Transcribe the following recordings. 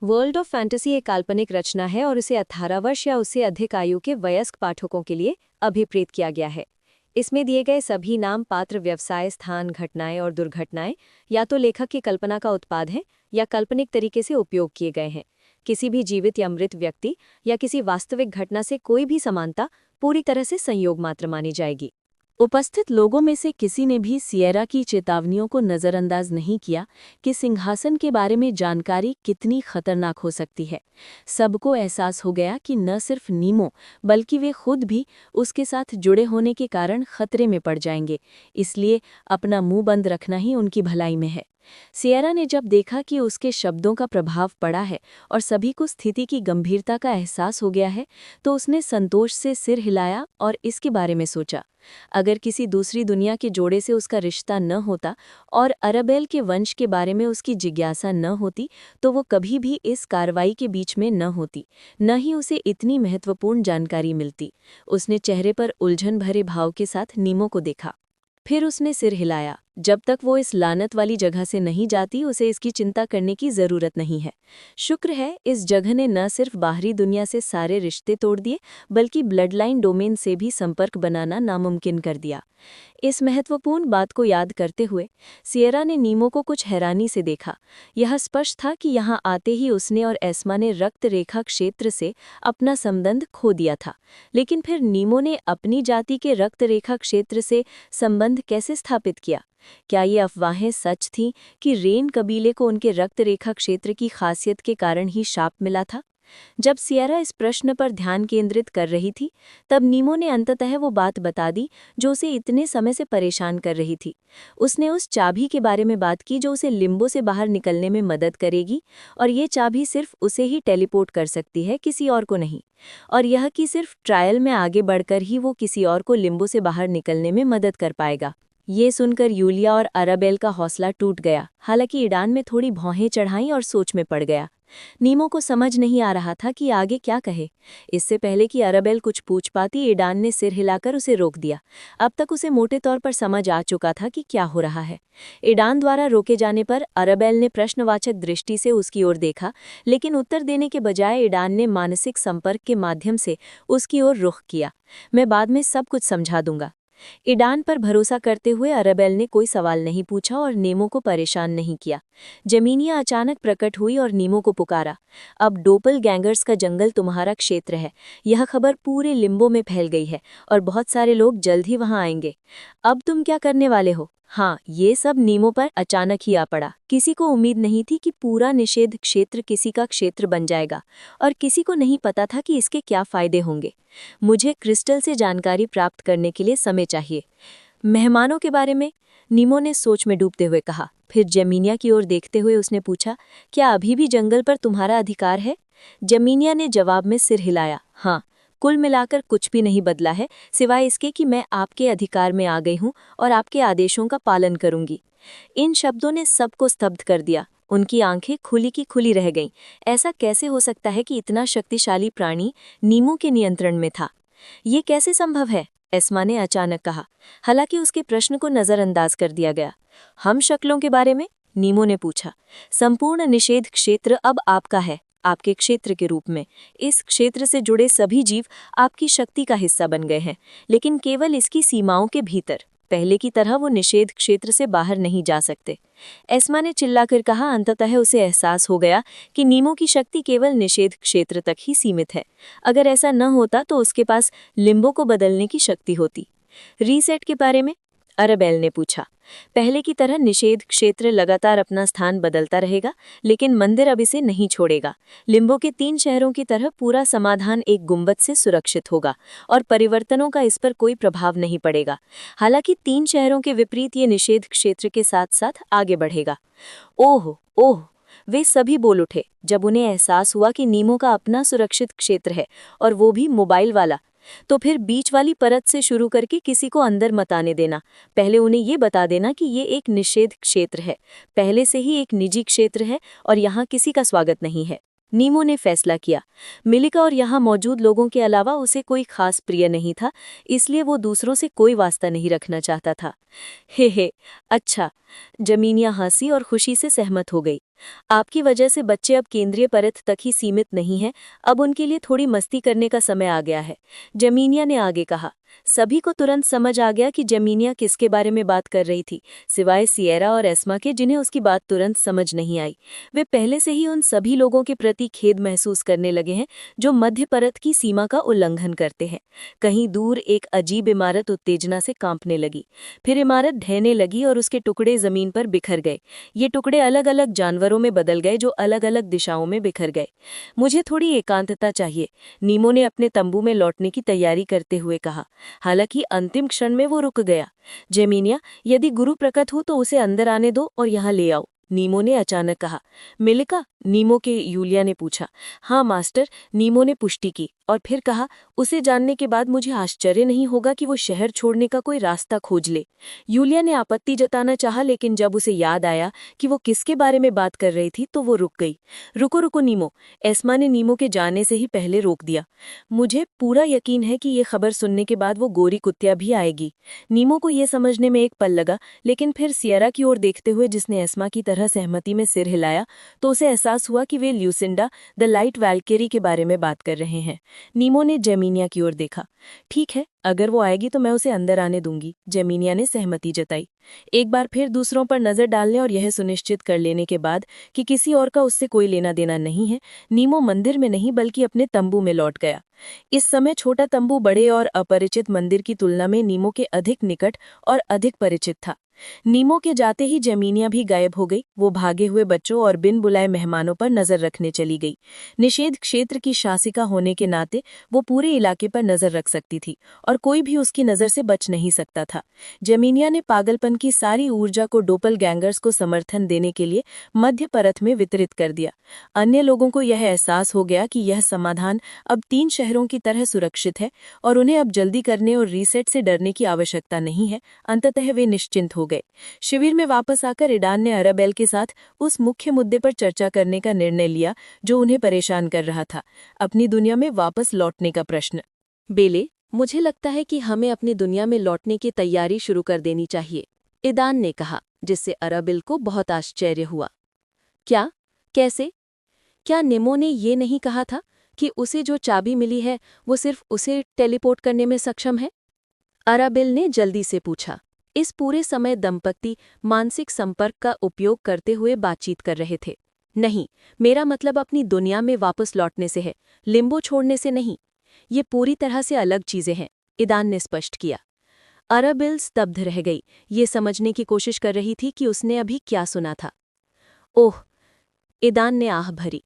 World of fantasy एक काल्पनिक रचना है और इसे 18 वर्ष या उससे अधिक आयु के वयस्क पाठकों के लिए अभिप्रेत किया गया है। इसमें दिए गए सभी नाम, पात्र, व्यवसाय, स्थान, घटनाएं और दुर्घटनाएं या तो लेखक की कल्पना का उत्पाद हैं या काल्पनिक तरीके से उपयोग किए गए हैं। किसी भी जीवित या मृत व्यक्ति या किसी वास्तविक घटना से कोई भी समानता पूरी तरह से संयोग मात्र मानी जाएगी। उपस्थित लोगों में से किसी ने भी सिएरा की चेतावनियों को नज़रअंदाज नहीं किया कि सिंहासन के बारे में जानकारी कितनी खतरनाक हो सकती है। सबको एहसास हो गया कि न सिर्फ नीमो बल्कि वे खुद भी उसके साथ जुड़े होने के कारण खतरे में पड़ जाएंगे, इसलिए अपना मुंह बंद रखना ही उनकी भलाई में है। सिएरा ने जब देखा कि उसके शब्दों का प्रभाव पड़ा है और सभी को स्थिति की गंभीरता का एहसास हो गया है, तो उसने संतोष से सिर हिलाया और इसके बारे में सोचा। अगर किसी दूसरी दुनिया के जोड़े से उसका रिश्ता न होता और अरबेल के वंश के बारे में उसकी जिज्ञासा न होती, तो वो कभी भी इस कार्रवाई के बीच में न होती, न ही उसे इतनी महत्वपूर्ण जानकारी मिलती। उसने चेहरे पर उलझन भरे भाव के साथ नीमो को देखा। फिर उसने सिर हिलाया। जब तक वो इस लानत वाली जगह से नहीं जाती, उसे इसकी चिंता करने की जरूरत नहीं है। शुक्र है इस जगह ने न सिर्फ बाहरी दुनिया से सारे रिश्ते तोड़ दिए, बल्कि ब्लडलाइन डोमेन से भी संपर्क बनाना नामुमकिन कर दिया। इस महत्वपूर्ण बात को याद करते हुए सिएरा ने नीमो को कुछ हैरानी से देखा। यह स्पष्ट था कि यहाँ आते ही उसने और एस्मा ने रक्त रेखा क्षेत्र से अपना संबंध खो दिया था। लेकिन फिर नीमो ने अपनी जाति के रक्त रेखा क्षेत्र से संबंध कैसे स्थापित किया? क्या ये अफवाहें सच थीं कि रेन कबीले को उनके रक्त रेखा क्षेत्र की खासियत के कारण ही शाप मिला था? जब सिएरा इस प्रश्न पर ध्यान केंद्रित कर रही थी, तब नीमो ने अंततः वो बात बता दी जो उसे इतने समय से परेशान कर रही थी। उसने उस चाबी के बारे में बात की जो उसे लिम्बो से बाहर निकलने में मदद करेगी, और ये चाबी सिर्फ उसे ही टेलीपोर्ट कर सकती है, किसी और को नहीं। और यह कि सिर्फ ट्रायल में आगे बढ़कर ही वो किसी और को लिम्बो से बाहर निकलने में मदद कर पाएगा। ये सुनकर यूलिया और अराबेल का हौसला टूट गया। हालांकि ईडान में थोड़ी भौहें चढ़ाईं और सोच में पड़ गया। नीमो को समझ नहीं आ रहा था कि आगे क्या कहे। इससे पहले कि अराबेल कुछ पूछ पाती, ईडान ने सिर हिलाकर उसे रोक दिया। अब तक उसे मोटे तौर पर समझ आ चुका था कि क्या हो रहा है। ईडान द्वारा रोके जाने पर अराबेल ने प्रश्नवाचक दृष्टि से उसकी ओर देखा, लेकिन उत्तर देने के बजाय ईडान ने मानसिक संपर्क के माध्यम से उसकी ओर रुख किया। मैं बाद में सब कुछ समझा दूंगा। ईडान पर भरोसा करते हुए अराबेल ने कोई सवाल नहीं पूछा और नीमो को परेशान नहीं किया। जमीनिया अचानक प्रकट हुई और नीमो को पुकारा। अब डोपल गैंगर्स का जंगल तुम्हारा क्षेत्र है। यह खबर पूरे लिम्बो में फैल गई है और बहुत सारे लोग जल्द ही वहां आएंगे। अब तुम क्या करने वाले हो? हाँ, ये सब नीमो पर अचानक ही आ पड़ा। किसी को उम्मीद नहीं थी कि पूरा निषेध क्षेत्र किसी का क्षेत्र बन जाएगा, और किसी को नहीं पता था कि इसके क्या फायदे होंगे। मुझे क्रिस्टल से जानकारी प्राप्त करने के लिए समय चाहिए। मेहमानों के बारे में? नीमो ने सोच में डूबते हुए कहा। फिर जमीनिया की ओर देखते हुए उसने पूछा, क्या अभी भी जंगल पर तुम्हारा अधिकार है? जमीनिया ने जवाब में सिर हिलाया। हाँ, कुल मिलाकर कुछ भी नहीं बदला है, सिवाय इसके कि मैं आपके अधिकार में आ गई हूँ और आपके आदेशों का पालन करूंगी। इन शब्दों ने सबको स्तब्ध कर दिया। उनकी आंखें खुली की खुली रह गईं। ऐसा कैसे हो सकता है कि इतना शक्तिशाली प्राणी नीमो के नियंत्रण में था? ये कैसे संभव है? एस्मा ने अचानक कहा। हालांकि उसके प्रश्न को नजरअंदाज कर दिया गया। हम शक्लों के बारे में? नीमो ने पूछा। संपूर्ण निषेध क्षेत्र अब आपका है, आपके क्षेत्र के रूप में। इस क्षेत्र से जुड़े सभी जीव आपकी शक्ति का हिस्सा बन गए हैं, लेकिन केवल इसकी सीमाओं के भीतर। पहले की तरह वो निषेध क्षेत्र से बाहर नहीं जा सकते। एस्मा ने चिल्लाकर कहा। अंततः उसे एहसास हो गया कि नीमो की शक्ति केवल निषेध क्षेत्र तक ही सीमित है। अगर ऐसा न होता तो उसके पास लिम्बो को बदलने की शक्ति होती। रीसेट के बारे में? अराबेल ने पूछा। पहले की तरह निषेध क्षेत्र लगातार अपना स्थान बदलता रहेगा, लेकिन मंदिर अब इसे नहीं छोड़ेगा। लिम्बो के 3 शहरों की तरह पूरा समाधान एक गुंबद से सुरक्षित होगा और परिवर्तनों का इस पर कोई प्रभाव नहीं पड़ेगा। हालांकि 3 शहरों के विपरीत ये निषेध क्षेत्र के साथ साथ आगे बढ़ेगा। ओह ओह, वे सभी बोल उठे जब उन्हें एहसास हुआ कि नीमो का अपना सुरक्षित क्षेत्र है, और वो भी मोबाइल वाला। तो फिर बीच वाली परत से शुरू करके किसी को अंदर मत आने देना। पहले उन्हें ये बता देना कि ये एक निषेध क्षेत्र है, पहले से ही एक निजी क्षेत्र है और यहाँ किसी का स्वागत नहीं है। नीमो ने फैसला किया। मिलिका और यहाँ मौजूद लोगों के अलावा उसे कोई खास प्रिय नहीं था, इसलिए वो दूसरों से कोई वास्ता नहीं रखना चाहता था। हे, अच्छा। जमीनिया हंसी और खुशी से सहमत हो गई। आपकी वजह से बच्चे अब केंद्रीय परत तक ही सीमित नहीं हैं, अब उनके लिए थोड़ी मस्ती करने का समय आ गया है। जमीनिया ने आगे कहा। सभी को तुरंत समझ आ गया कि जमीनिया किसके बारे में बात कर रही थी, सिवाय सिएरा और एस्मा के, जिन्हें उसकी बात तुरंत समझ नहीं आई। वे पहले से ही उन सभी लोगों के प्रति खेद महसूस करने लगे हैं जो मध्य परत की सीमा का उल्लंघन करते हैं। कहीं दूर एक अजीब इमारत उत्तेजना से कांपने लगी। फिर इमारत ढहने लगी और उसके टुकड़े जमीन पर बिखर गए। ये टुकड़े अलग अलग जानवरों में बदल गए जो अलग अलग दिशाओं में बिखर गए। मुझे थोड़ी एकांतता चाहिए, नीमो ने अपने तंबू में लौटने की तैयारी करते हुए कहा। हालांकि अंतिम क्षण में वो रुक गया। जेमिनिया, यदि गुरु प्रकट हो तो उसे अंदर आने दो और यहाँ ले आओ, नीमो ने अचानक कहा। मिलिका, नीमो के यूलिया ने पूछा। हाँ मास्टर, नीमो ने पुष्टि की और फिर कहा, उसे जानने के बाद मुझे आश्चर्य नहीं होगा कि वो शहर छोड़ने का कोई रास्ता खोज ले। यूलिया ने आपत्ति जताना चाहा, लेकिन जब उसे याद आया कि वो किसके बारे में बात कर रही थी तो वो रुक गई। रुको रुको नीमो, एस्मा ने नीमो के जाने से ही पहले रोक दिया। मुझे पूरा यकीन है कि ये खबर सुनने के बाद वो गोरी कुत्तिया भी आएगी। नीमो को ये समझने में एक पल लगा, लेकिन फिर सियरा की ओर देखते हुए, जिसने एस्मा की तरह सहमति में सिर हिलाया, तो उसे एहसास हुआ कि वे ल्यूसिंडा द लाइट वैल्केरी के बारे में बात कर रहे हैं। नीमो ने जेमिनिया की ओर देखा। ठीक है, अगर वो आएगी तो मैं उसे अंदर आने दूंगी, जेमिनिया ने सहमति जताई। एक बार फिर दूसरों पर नजर डालने और यह सुनिश्चित कर लेने के बाद कि किसी और का उससे कोई लेना देना नहीं है, नीमो मंदिर में नहीं बल्कि अपने तंबू में लौट गया। इस समय छोटा तंबू बड़े और अपरिचित मंदिर की तुलना में नीमो के अधिक निकट और अधिक परिचित था। नीमो के जाते ही जेमिनिया भी गायब हो गई। वो भागे हुए बच्चों और बिन बुलाए मेहमानों पर नजर रखने चली गई। निषेध क्षेत्र की शासिका होने के नाते वो पूरे इलाके पर नजर रख सकती थी और कोई भी उसकी नजर से बच नहीं सकता था। जेमिनिया ने पागलपन की सारी ऊर्जा को डोपल गैंगर्स को समर्थन देने के लिए मध्य परत में वितरित कर दिया। अन्य लोगों को यह एहसास हो गया कि यह समाधान अब 3 शहरों की तरह सुरक्षित है और उन्हें अब जल्दी करने और रीसेट से डरने की आवश्यकता नहीं है। अंततः वे निश्चिंत हो गए। शिविर में वापस आकर ईडान ने अराबेल के साथ उस मुख्य मुद्दे पर चर्चा करने का निर्णय लिया जो उन्हें परेशान कर रहा था, अपनी दुनिया में वापस लौटने का प्रश्न। बेले, मुझे लगता है कि हमें अपनी दुनिया में लौटने की तैयारी शुरू कर देनी चाहिए, ईडान ने कहा, जिससे अराबेल को बहुत आश्चर्य हुआ। क्या? कैसे? क्या नीमो ने ये नहीं कहा था कि उसे जो चाबी मिली है वो सिर्फ उसे टेलीपोर्ट करने में सक्षम है? अराबेल ने जल्दी से पूछा। इस पूरे समय दंपति मानसिक संपर्क का उपयोग करते हुए बातचीत कर रहे थे। नहीं, मेरा मतलब अपनी दुनिया में वापस लौटने से है, लिम्बो छोड़ने से नहीं। ये पूरी तरह से अलग चीजें हैं, ईडान ने स्पष्ट किया। अराबेल स्तब्ध रह गई, ये समझने की कोशिश कर रही थी कि उसने अभी क्या सुना था। ओह, ईडान ने आह भरी।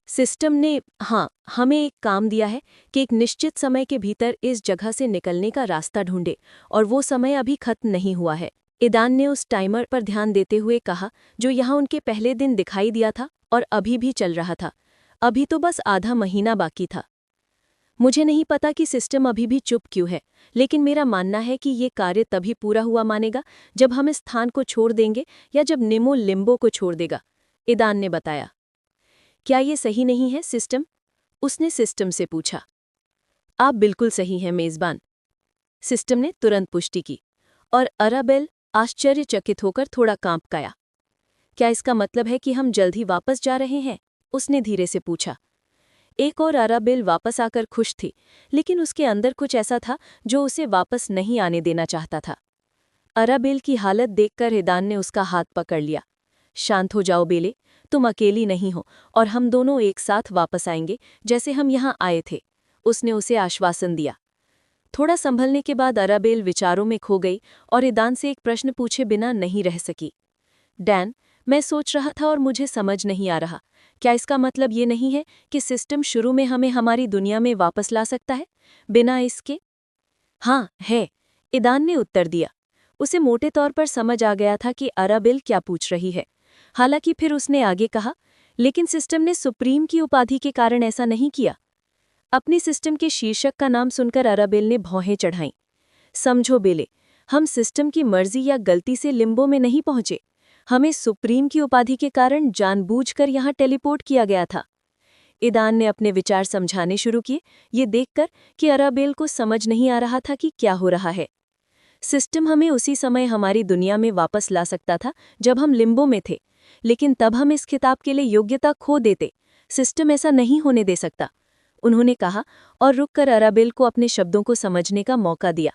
सिस्टम ने हमें एक काम दिया है कि एक निश्चित समय के भीतर इस जगह से निकलने का रास्ता ढूंढे, और वो समय अभी खत्म नहीं हुआ है। ईडान ने उस टाइमर पर ध्यान देते हुए कहा जो यहाँ उनके पहले दिन दिखाई दिया था और अभी भी चल रहा था। अभी तो बस आधा महीना बाकी था। मुझे नहीं पता कि सिस्टम अभी भी चुप क्यों है, लेकिन मेरा मानना है कि ये कार्य तभी पूरा हुआ मानेगा जब हम इस स्थान को छोड़ देंगे या जब नीमो लिम्बो को छोड़ देगा, ईडान ने बताया। क्या ये सही नहीं है सिस्टम? उसने सिस्टम से पूछा। आप बिल्कुल सही हैं मेजबान, सिस्टम ने तुरंत पुष्टि की, और अराबेल आश्चर्यचकित होकर थोड़ा कांप गया। क्या इसका मतलब है कि हम जल्द ही वापस जा रहे हैं? उसने धीरे से पूछा। एक और अराबेल वापस आकर खुश थी, लेकिन उसके अंदर कुछ ऐसा था जो उसे वापस नहीं आने देना चाहता था। अराबेल की हालत देखकर ईडान ने उसका हाथ पकड़ लिया। शांत हो जाओ बेले, तुम अकेली नहीं हो और हम दोनों एक साथ वापस आएंगे जैसे हम यहाँ आए थे, उसने उसे आश्वासन दिया। थोड़ा संभलने के बाद अराबेल विचारों में खो गई और ईडान से एक प्रश्न पूछे बिना नहीं रह सकी। डैन, मैं सोच रहा था और मुझे समझ नहीं आ रहा, क्या इसका मतलब ये नहीं है कि सिस्टम शुरू में हमें हमारी दुनिया में वापस ला सकता है बिना इसके? हाँ, है, ईडान ने उत्तर दिया। उसे मोटे तौर पर समझ आ गया था कि अराबेल क्या पूछ रही है। हालांकि फिर उसने आगे कहा, लेकिन सिस्टम ने सुप्रीम की उपाधि के कारण ऐसा नहीं किया। अपने सिस्टम के शीर्षक का नाम सुनकर अराबेल ने भौहें चढ़ाईं। समझो बेले, हम सिस्टम की मर्जी या गलती से लिम्बो में नहीं पहुंचे, हमें सुप्रीम की उपाधि के कारण जानबूझकर यहाँ टेलीपोर्ट किया गया था। ईडान ने अपने विचार समझाने शुरू किए, ये देखकर कि अराबेल को समझ नहीं आ रहा था कि क्या हो रहा है। सिस्टम हमें उसी समय हमारी दुनिया में वापस ला सकता था जब हम लिम्बो में थे, लेकिन तब हम इस खिताब के लिए योग्यता खो देते। सिस्टम ऐसा नहीं होने दे सकता, उन्होंने कहा और रुककर अराबेल को अपने शब्दों को समझने का मौका दिया।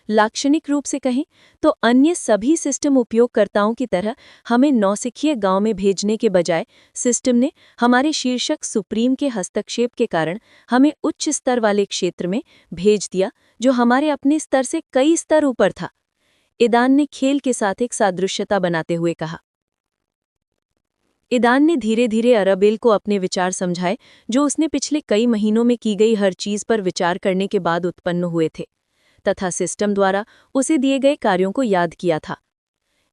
लाक्षणिक रूप से कहें तो अन्य सभी सिस्टम उपयोगकर्ताओं की तरह हमें नौसिखिए गांव में भेजने के बजाय सिस्टम ने हमारे शीर्षक सुप्रीम के हस्तक्षेप के कारण हमें उच्च स्तर वाले क्षेत्र में भेज दिया, जो हमारे अपने स्तर से कई स्तर ऊपर था। ईदान ने खेल के साथ एक सादृश्यता बनाते हुए कहा। ईदान ने धीरे धीरे अराबेल को अपने विचार समझाए, जो उसने पिछले कई महीनों में की गई हर चीज पर विचार करने के बाद उत्पन्न हुए थे, तथा सिस्टम द्वारा उसे दिए गए कार्यों को याद किया था।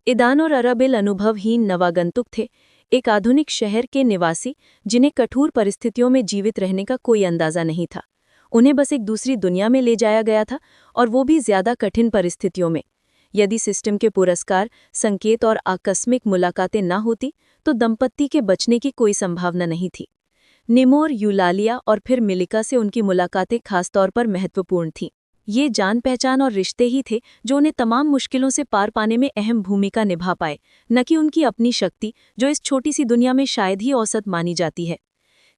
ईदान और अराबेल अनुभवहीन नवागंतुक थे, एक आधुनिक शहर के निवासी जिन्हें कठोर परिस्थितियों में जीवित रहने का कोई अंदाजा नहीं था। उन्हें बस एक दूसरी दुनिया में ले जाया गया था, और वो भी ज्यादा कठिन परिस्थितियों में। यदि सिस्टम के पुरस्कार, संकेत और आकस्मिक मुलाकातें न होती तो दंपत्ति के बचने की कोई संभावना नहीं थी। निमो और यूलालिया और फिर मिलिका से उनकी मुलाकातें खासतौर पर महत्वपूर्ण थीं। ये जान पहचान और रिश्ते ही थे जो उन्हें तमाम मुश्किलों से पार पाने में अहम भूमिका निभा पाए, न कि उनकी अपनी शक्ति, जो इस छोटी सी दुनिया में शायद ही औसत मानी जाती है।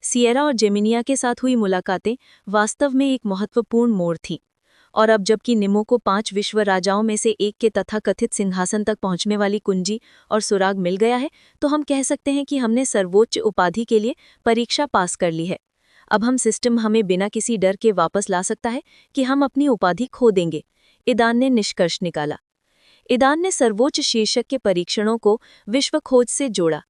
सिएरा और जेमिनिया के साथ हुई मुलाकातें वास्तव में एक महत्वपूर्ण मोड़ थीं। और अब जबकि निमो को 5 विश्व राजाओं में से एक के तथाकथित सिंहासन तक पहुंचने वाली कुंजी और सुराग मिल गया है, तो हम कह सकते हैं कि हमने सर्वोच्च उपाधि के लिए परीक्षा पास कर ली है। अब हम सिस्टम हमें बिना किसी डर के वापस ला सकता है कि हम अपनी उपाधि खो देंगे, ईदान ने निष्कर्ष निकाला। ईदान ने सर्वोच्च शीर्षक के परीक्षणों को विश्व खोज से जोड़ा।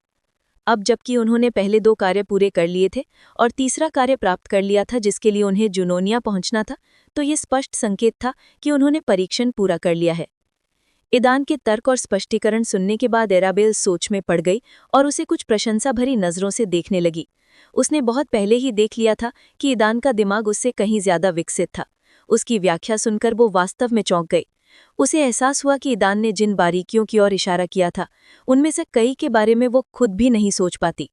अब जबकि उन्होंने पहले 2 कार्य पूरे कर लिए थे और तीसरा कार्य प्राप्त कर लिया था जिसके लिए उन्हें जुनोनिया पहुंचना था, तो ये स्पष्ट संकेत था कि उन्होंने परीक्षण पूरा कर लिया है। ईदान के तर्क और स्पष्टीकरण सुनने के बाद अराबेल सोच में पड़ गई और उसे कुछ प्रशंसा भरी नजरों से देखने लगी। उसने बहुत पहले ही देख लिया था कि ईदान का दिमाग उससे कहीं ज्यादा विकसित था। उसकी व्याख्या सुनकर वो वास्तव में चौंक गई। उसे एहसास हुआ कि ईदान ने जिन बारीकियों की ओर इशारा किया था, उनमें से कई के बारे में वो खुद भी नहीं सोच पाती।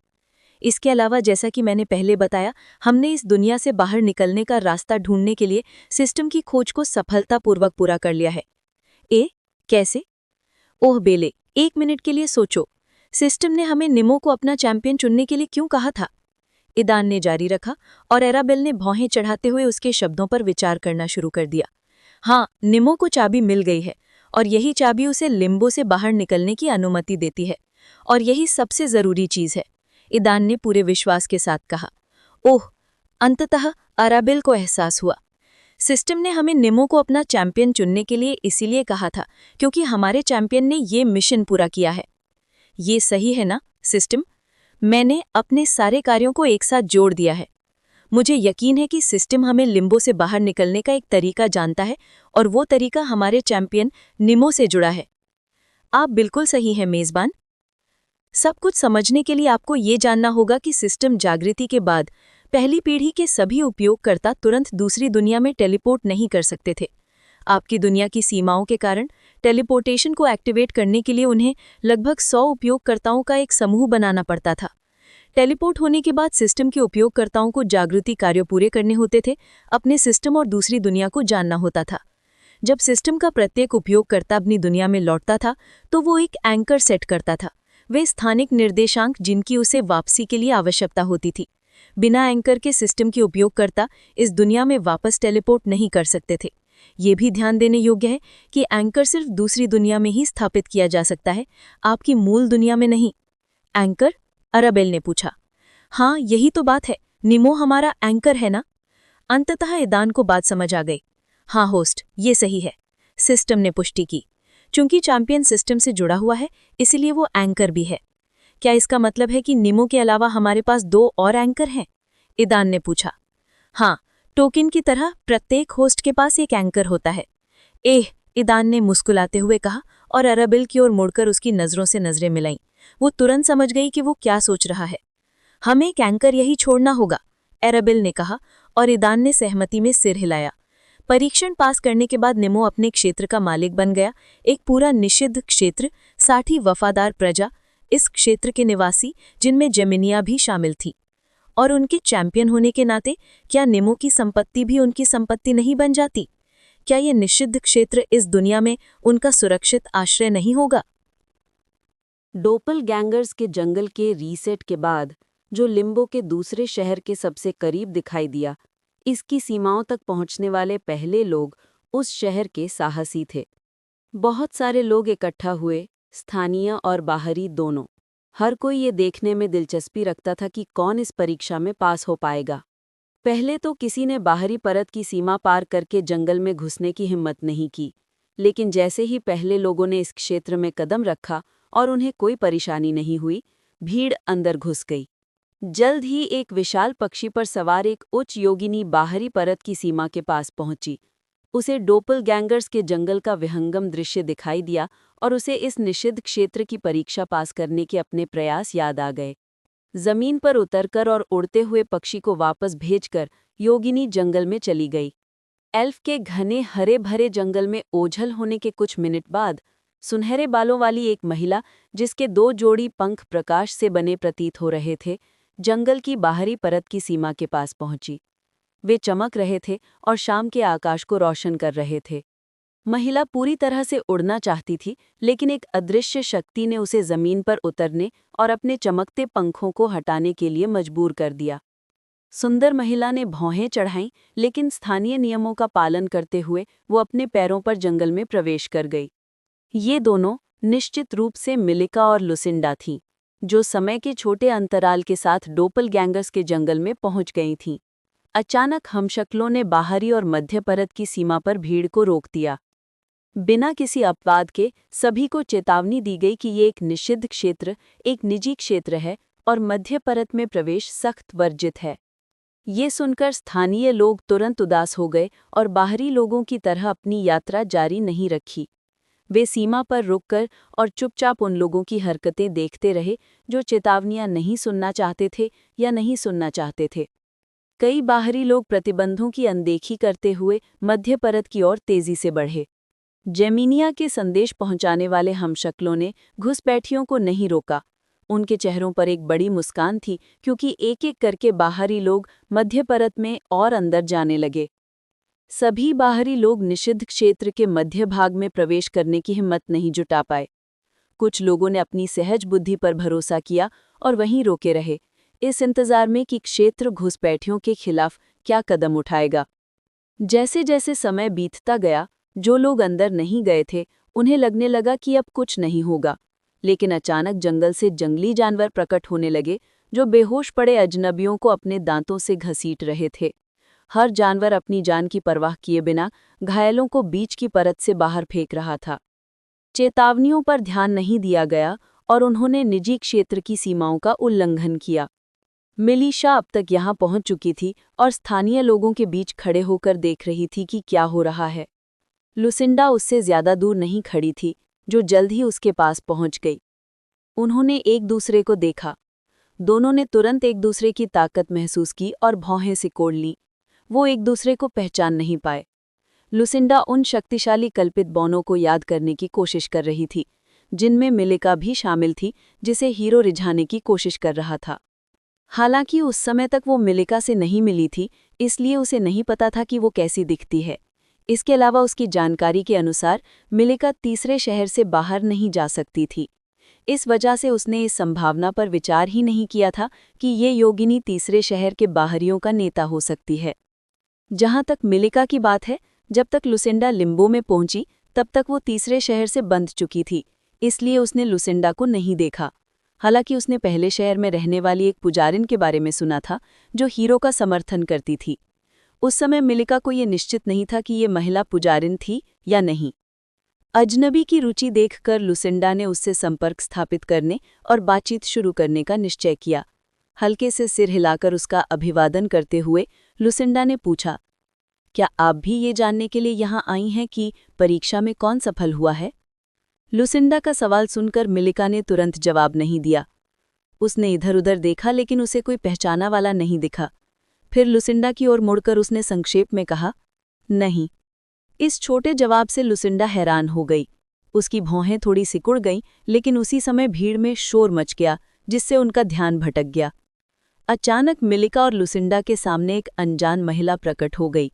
इसके अलावा, जैसा कि मैंने पहले बताया, हमने इस दुनिया से बाहर निकलने का रास्ता ढूंढने के लिए सिस्टम की खोज को सफलतापूर्वक पूरा कर लिया है। कैसे? ओह बेले, 1 मिनट के लिए सोचो। सिस्टम ने हमें निमो को अपना चैंपियन चुनने के लिए क्यों कहा था? ईदान ने जारी रखा और अराबेल ने भौहें चढ़ाते हुए उसके शब्दों पर विचार करना शुरू कर दिया। हाँ, निमो को चाबी मिल गई है और यही चाबी उसे लिम्बो से बाहर निकलने की अनुमति देती है, और यही सबसे जरूरी चीज है, ईदान ने पूरे विश्वास के साथ कहा। ओह, अंततः अराबेल को एहसास हुआ। सिस्टम ने हमें निमो को अपना चैंपियन चुनने के लिए इसीलिए कहा था क्योंकि हमारे चैंपियन ने ये मिशन पूरा किया है। ये सही है ना सिस्टम? मैंने अपने सारे कार्यों को एक साथ जोड़ दिया है। मुझे यकीन है कि सिस्टम हमें लिम्बो से बाहर निकलने का एक तरीका जानता है, और वो तरीका हमारे चैंपियन निमो से जुड़ा है। आप बिल्कुल सही हैं मेजबान। सब कुछ समझने के लिए आपको ये जानना होगा कि सिस्टम जागृति के बाद पहली पीढ़ी के सभी उपयोगकर्ता तुरंत दूसरी दुनिया में टेलीपोर्ट नहीं कर सकते थे। आपकी दुनिया की सीमाओं के कारण टेलीपोर्टेशन को एक्टिवेट करने के लिए उन्हें लगभग 100 उपयोगकर्ताओं का एक समूह बनाना पड़ता था। टेलीपोर्ट होने के बाद सिस्टम के उपयोगकर्ताओं को जागृति कार्य पूरे करने होते थे, अपने सिस्टम और दूसरी दुनिया को जानना होता था। जब सिस्टम का प्रत्येक उपयोगकर्ता अपनी दुनिया में लौटता था तो वो एक एंकर सेट करता था, वे स्थानिक निर्देशांक जिनकी उसे वापसी के लिए आवश्यकता होती थी। बिना एंकर के सिस्टम के उपयोगकर्ता इस दुनिया में वापस टेलीपोर्ट नहीं कर सकते थे। ये भी ध्यान देने योग्य है कि एंकर सिर्फ दूसरी दुनिया में ही स्थापित किया जा सकता है, आपकी मूल दुनिया में नहीं। एंकर? अराबेल ने पूछा। हाँ, यही तो बात है, निमो हमारा एंकर है ना? अंततः ईदान को बात समझ आ गई। हाँ होस्ट, ये सही है, सिस्टम ने पुष्टि की। चूंकि चैंपियन सिस्टम से जुड़ा हुआ है, इसलिए वो एंकर भी है। क्या इसका मतलब है कि निमो के अलावा हमारे पास 2 और एंकर हैं? ईदान ने पूछा। हाँ, टोकन की तरह प्रत्येक होस्ट के पास एक एंकर होता है। ईदान ने मुस्कुराते हुए कहा और अराबेल की ओर मुड़कर उसकी नजरों से नजरें मिलाईं। वो तुरंत समझ गई कि वो क्या सोच रहा है। हमें एक एंकर यही छोड़ना होगा, अराबेल ने कहा, और ईदान ने सहमति में सिर हिलाया। परीक्षण पास करने के बाद निमो अपने क्षेत्र का मालिक बन गया, एक पूरा निषिद्ध क्षेत्र, 60 वफादार प्रजा, इस क्षेत्र के निवासी जिनमें जेमिनिया भी शामिल थी। और उनके चैंपियन होने के नाते क्या निमो की संपत्ति भी उनकी संपत्ति नहीं बन जाती? क्या ये निषिद्ध क्षेत्र इस दुनिया में उनका सुरक्षित आश्रय नहीं होगा? डोपलगैंगर्स के जंगल के रीसेट के बाद जो लिम्बो के दूसरे शहर के सबसे करीब दिखाई दिया, इसकी सीमाओं तक पहुंचने वाले पहले लोग उस शहर के साहसी थे। बहुत सारे लोग इकट्ठा हुए, स्थानीय और बाहरी दोनों। हर कोई ये देखने में दिलचस्पी रखता था कि कौन इस परीक्षा में पास हो पाएगा। पहले तो किसी ने बाहरी परत की सीमा पार करके जंगल में घुसने की हिम्मत नहीं की, लेकिन जैसे ही पहले लोगों ने इस क्षेत्र में कदम रखा और उन्हें कोई परेशानी नहीं हुई, भीड़ अंदर घुस गई। जल्द ही एक विशाल पक्षी पर सवार एक उच्च योगिनी बाहरी परत की सीमा के पास पहुंची। उसे डोपलगैंगर्स के जंगल का विहंगम दृश्य दिखाई दिया और उसे इस निषिद्ध क्षेत्र की परीक्षा पास करने के अपने प्रयास याद आ गए। जमीन पर उतरकर और उड़ते हुए पक्षी को वापस भेजकर योगिनी जंगल में चली गई। एल्फ के घने हरे भरे जंगल में ओझल होने के कुछ मिनट बाद सुनहरे बालों वाली एक महिला, जिसके 2 जोड़ी पंख प्रकाश से बने प्रतीत हो रहे थे, जंगल की बाहरी परत की सीमा के पास पहुंची। वे चमक रहे थे और शाम के आकाश को रोशन कर रहे थे। महिला पूरी तरह से उड़ना चाहती थी, लेकिन एक अदृश्य शक्ति ने उसे जमीन पर उतरने और अपने चमकते पंखों को हटाने के लिए मजबूर कर दिया। सुंदर महिला ने भौहें चढ़ाईं, लेकिन स्थानीय नियमों का पालन करते हुए वो अपने पैरों पर जंगल में प्रवेश कर गई। ये दोनों निश्चित रूप से मिलिका और लुसिंडा थीं, जो समय के छोटे अंतराल के साथ डोपलगैंगर्स के जंगल में पहुंच गई थीं। अचानक हमशक्लों ने बाहरी और मध्य परत की सीमा पर भीड़ को रोक दिया। बिना किसी अपवाद के सभी को चेतावनी दी गई कि ये एक निषिद्ध क्षेत्र, एक निजी क्षेत्र है और मध्य परत में प्रवेश सख्त वर्जित है। ये सुनकर स्थानीय लोग तुरंत उदास हो गए और बाहरी लोगों की तरह अपनी यात्रा जारी नहीं रखी। वे सीमा पर रुककर और चुपचाप उन लोगों की हरकतें देखते रहे जो चेतावनियां नहीं सुनना चाहते थे या नहीं सुनना चाहते थे। कई बाहरी लोग प्रतिबंधों की अनदेखी करते हुए मध्य परत की ओर तेजी से बढ़े। जेमिनिया के संदेश पहुंचाने वाले हमशक्लों ने घुसपैठियों को नहीं रोका। उनके चेहरों पर एक बड़ी मुस्कान थी, क्योंकि एक-एक करके बाहरी लोग मध्य परत में और अंदर जाने लगे। सभी बाहरी लोग निषिद्ध क्षेत्र के मध्य भाग में प्रवेश करने की हिम्मत नहीं जुटा पाए। कुछ लोगों ने अपनी सहज बुद्धि पर भरोसा किया और वहीं रोके रहे, इस इंतजार में कि क्षेत्र घुसपैठियों के खिलाफ क्या कदम उठाएगा। जैसे जैसे समय बीतता गया, जो लोग अंदर नहीं गए थे, उन्हें लगने लगा कि अब कुछ नहीं होगा। लेकिन अचानक जंगल से जंगली जानवर प्रकट होने लगे, जो बेहोश पड़े अजनबियों को अपने दांतों से घसीट रहे थे। हर जानवर अपनी जान की परवाह किए बिना घायलों को बीच की परत से बाहर फेंक रहा था। चेतावनियों पर ध्यान नहीं दिया गया और उन्होंने निजी क्षेत्र की सीमाओं का उल्लंघन किया। मिलिशा अब तक यहाँ पहुंच चुकी थी और स्थानीय लोगों के बीच खड़े होकर देख रही थी कि क्या हो रहा है। लुसिंडा उससे ज्यादा दूर नहीं खड़ी थी, जो जल्द ही उसके पास पहुंच गई। उन्होंने एक दूसरे को देखा। दोनों ने तुरंत एक दूसरे की ताकत महसूस की और भौहें सिकोड़ लीं। वो एक दूसरे को पहचान नहीं पाए। लुसिंडा उन शक्तिशाली कल्पित बौनों को याद करने की कोशिश कर रही थी, जिनमें मिलिका भी शामिल थी, जिसे हीरो रिझाने की कोशिश कर रहा था। हालांकि उस समय तक वो मिलिका से नहीं मिली थी, इसलिए उसे नहीं पता था कि वो कैसी दिखती है। इसके अलावा उसकी जानकारी के अनुसार मिलिका तीसरे शहर से बाहर नहीं जा सकती थी। इस वजह से उसने इस संभावना पर विचार ही नहीं किया था कि ये योगिनी तीसरे शहर के बाहरियों का नेता हो सकती है। जहां तक मिलिका की बात है, जब तक लुसिंडा लिम्बो में पहुंची, तब तक वो तीसरे शहर से बंध चुकी थी, इसलिए उसने लुसिंडा को नहीं देखा। हालांकि उसने पहले शहर में रहने वाली एक पुजारिन के बारे में सुना था, जो हीरो का समर्थन करती थी। उस समय मिलिका को ये निश्चित नहीं था कि ये महिला पुजारिन थी या नहीं। अजनबी की रुचि देखकर लुसिंडा ने उससे संपर्क स्थापित करने और बातचीत शुरू करने का निश्चय किया। हल्के से सिर हिलाकर उसका अभिवादन करते हुए लुसिंडा ने पूछा, क्या आप भी ये जानने के लिए यहाँ आई हैं कि परीक्षा में कौन सफल हुआ है? लुसिंडा का सवाल सुनकर मिलिका ने तुरंत जवाब नहीं दिया। उसने इधर उधर देखा, लेकिन उसे कोई पहचाना वाला नहीं दिखा। फिर लुसिंडा की ओर मुड़कर उसने संक्षेप में कहा, नहीं। इस छोटे जवाब से लुसिंडा हैरान हो गई। उसकी भौहें थोड़ी सिकुड़ गईं, लेकिन उसी समय भीड़ में शोर मच गया, जिससे उनका ध्यान भटक गया। अचानक मिलिका और लुसिंडा के सामने एक अनजान महिला प्रकट हो गई।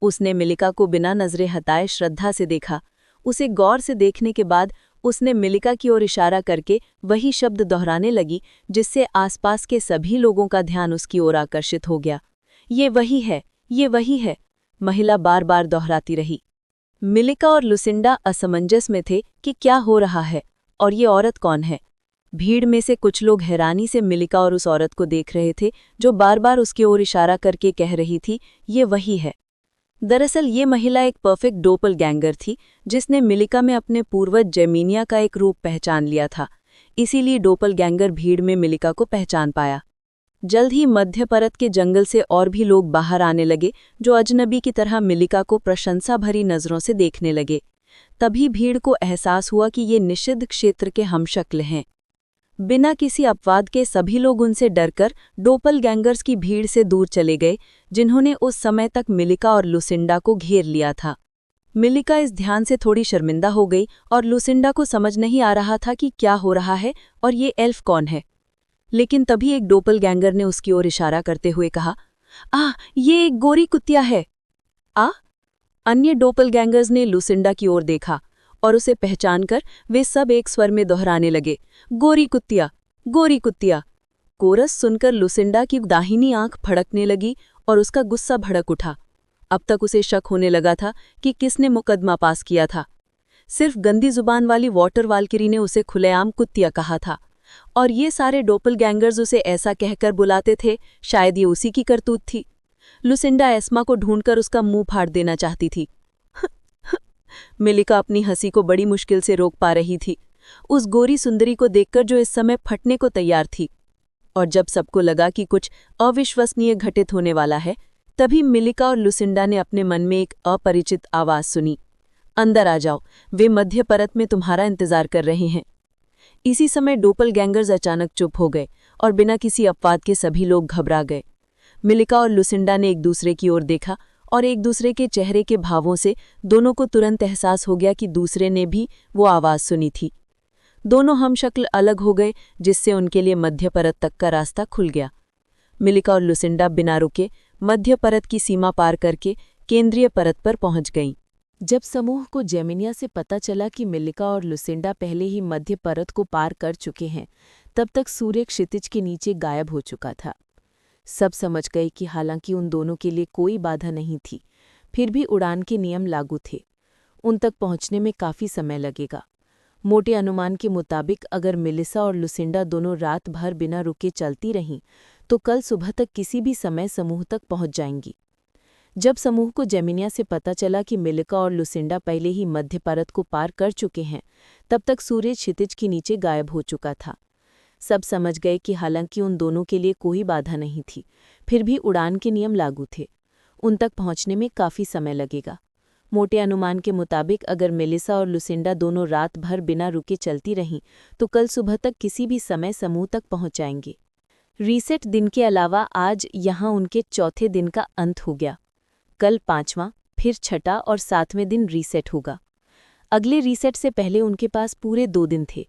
उसने मिलिका को बिना नजरें हटाए श्रद्धा से देखा। उसे गौर से देखने के बाद उसने मिलिका की ओर इशारा करके वही शब्द दोहराने लगी, जिससे आसपास के सभी लोगों का ध्यान उसकी ओर आकर्षित हो गया। ये वही है, ये वही है, महिला बार बार दोहराती रही। मिलिका और लुसिंडा असमंजस में थे कि क्या हो रहा है और ये औरत कौन है। भीड़ में से कुछ लोग हैरानी से मिलिका और उस औरत को देख रहे थे जो बार बार उसकी ओर इशारा करके कह रही थी, ये वही है। दरअसल ये महिला एक परफेक्ट डोपलगैंगर थी, जिसने मिलिका में अपने पूर्वज जेमिनिया का एक रूप पहचान लिया था। इसीलिए डोपलगैंगर भीड़ में मिलिका को पहचान पाया। जल्द ही मध्य परत के जंगल से और भी लोग बाहर आने लगे, जो अजनबी की तरह मिलिका को प्रशंसा भरी नजरों से देखने लगे। तभी भीड़ को एहसास हुआ कि ये निषिद्ध क्षेत्र के हमशक्ल हैं। बिना किसी अपवाद के सभी लोग उनसे डरकर डोपलगैंगर्स की भीड़ से दूर चले गए, जिन्होंने उस समय तक मिलिका और लुसिंडा को घेर लिया था। मिलिका इस ध्यान से थोड़ी शर्मिंदा हो गई और लुसिंडा को समझ नहीं आ रहा था कि क्या हो रहा है और ये एल्फ कौन है। लेकिन तभी एक डोपलगैंगर ने उसकी ओर इशारा करते हुए कहा, ये एक गोरी कुत्तिया है। अन्य डोपलगैंगर्स ने लुसिंडा की ओर देखा और उसे पहचानकर वे सब एक स्वर में दोहराने लगे, गोरी कुत्तिया, गोरी कुत्तिया। कोरस सुनकर लुसिंडा की दाहिनी आंख फड़कने लगी और उसका गुस्सा भड़क उठा। अब तक उसे शक होने लगा था कि किसने मुकदमा पास किया था। सिर्फ गंदी जुबान वाली वाटर वाल्किरी ने उसे खुलेआम कुत्तिया कहा था, और ये सारे डोपलगैंगर्स उसे ऐसा कहकर बुलाते थे, शायद ये उसी की करतूत थी। लुसिंडा एस्मा को ढूंढकर उसका मुंह फाड़ देना चाहती थी। मिलिका अपनी हंसी को बड़ी मुश्किल से रोक पा रही थी, उस गोरी सुंदरी को देखकर जो इस समय फटने को तैयार थी। और जब सबको लगा कि कुछ अविश्वसनीय घटित होने वाला है, तभी मिलिका और लुसिंडा ने अपने मन में एक अपरिचित आवाज सुनी, अंदर आ जाओ, वे मध्य परत में तुम्हारा इंतजार कर रहे हैं। इसी समय डोपलगैंगर्स अचानक चुप हो गए और बिना किसी अपवाद के सभी लोग घबरा गए। मिलिका और लुसिंडा ने एक दूसरे की ओर देखा और एक दूसरे के चेहरे के भावों से दोनों को तुरंत एहसास हो गया कि दूसरे ने भी वो आवाज सुनी थी। दोनों हमशक्ल अलग हो गए, जिससे उनके लिए मध्य परत तक का रास्ता खुल गया। मिलिका और लुसिंडा बिना रुके मध्य परत की सीमा पार करके केंद्रीय परत पर पहुंच गईं। जब समूह को जेमिनिया से पता चला कि मिलिका और लुसिंडा पहले ही मध्य परत को पार कर चुके हैं, तब तक सूर्य क्षितिज के नीचे गायब हो चुका था। सब समझ गए कि हालांकि उन दोनों के लिए कोई बाधा नहीं थी, फिर भी उड़ान के नियम लागू थे। उन तक पहुंचने में काफ़ी समय लगेगा। मोटे अनुमान के मुताबिक अगर मिलिसा और लुसिंडा दोनों रात भर बिना रुके चलती रहीं, तो कल सुबह तक किसी भी समय समूह तक पहुंच जाएंगी। जब समूह को जेमिनिया से पता चला कि मिलिका और लुसिंडा पहले ही मध्य परत को पार कर चुके हैं, तब तक सूर्य क्षितिज के नीचे गायब हो चुका था। सब समझ गए कि हालांकि उन दोनों के लिए कोई बाधा नहीं थी, फिर भी उड़ान के नियम लागू थे। उन तक पहुंचने में काफ़ी समय लगेगा। मोटे अनुमान के मुताबिक अगर मिलिसा और लुसिंडा दोनों रात भर बिना रुके चलती रहीं, तो कल सुबह तक किसी भी समय समूह तक पहुंच जाएंगे। रीसेट दिन के अलावा आज यहाँ उनके चौथे दिन का अंत हो गया। कल 5वां, फिर 6ठा और 7वें दिन रीसेट होगा। अगले रीसेट से पहले उनके पास पूरे 2 दिन थे।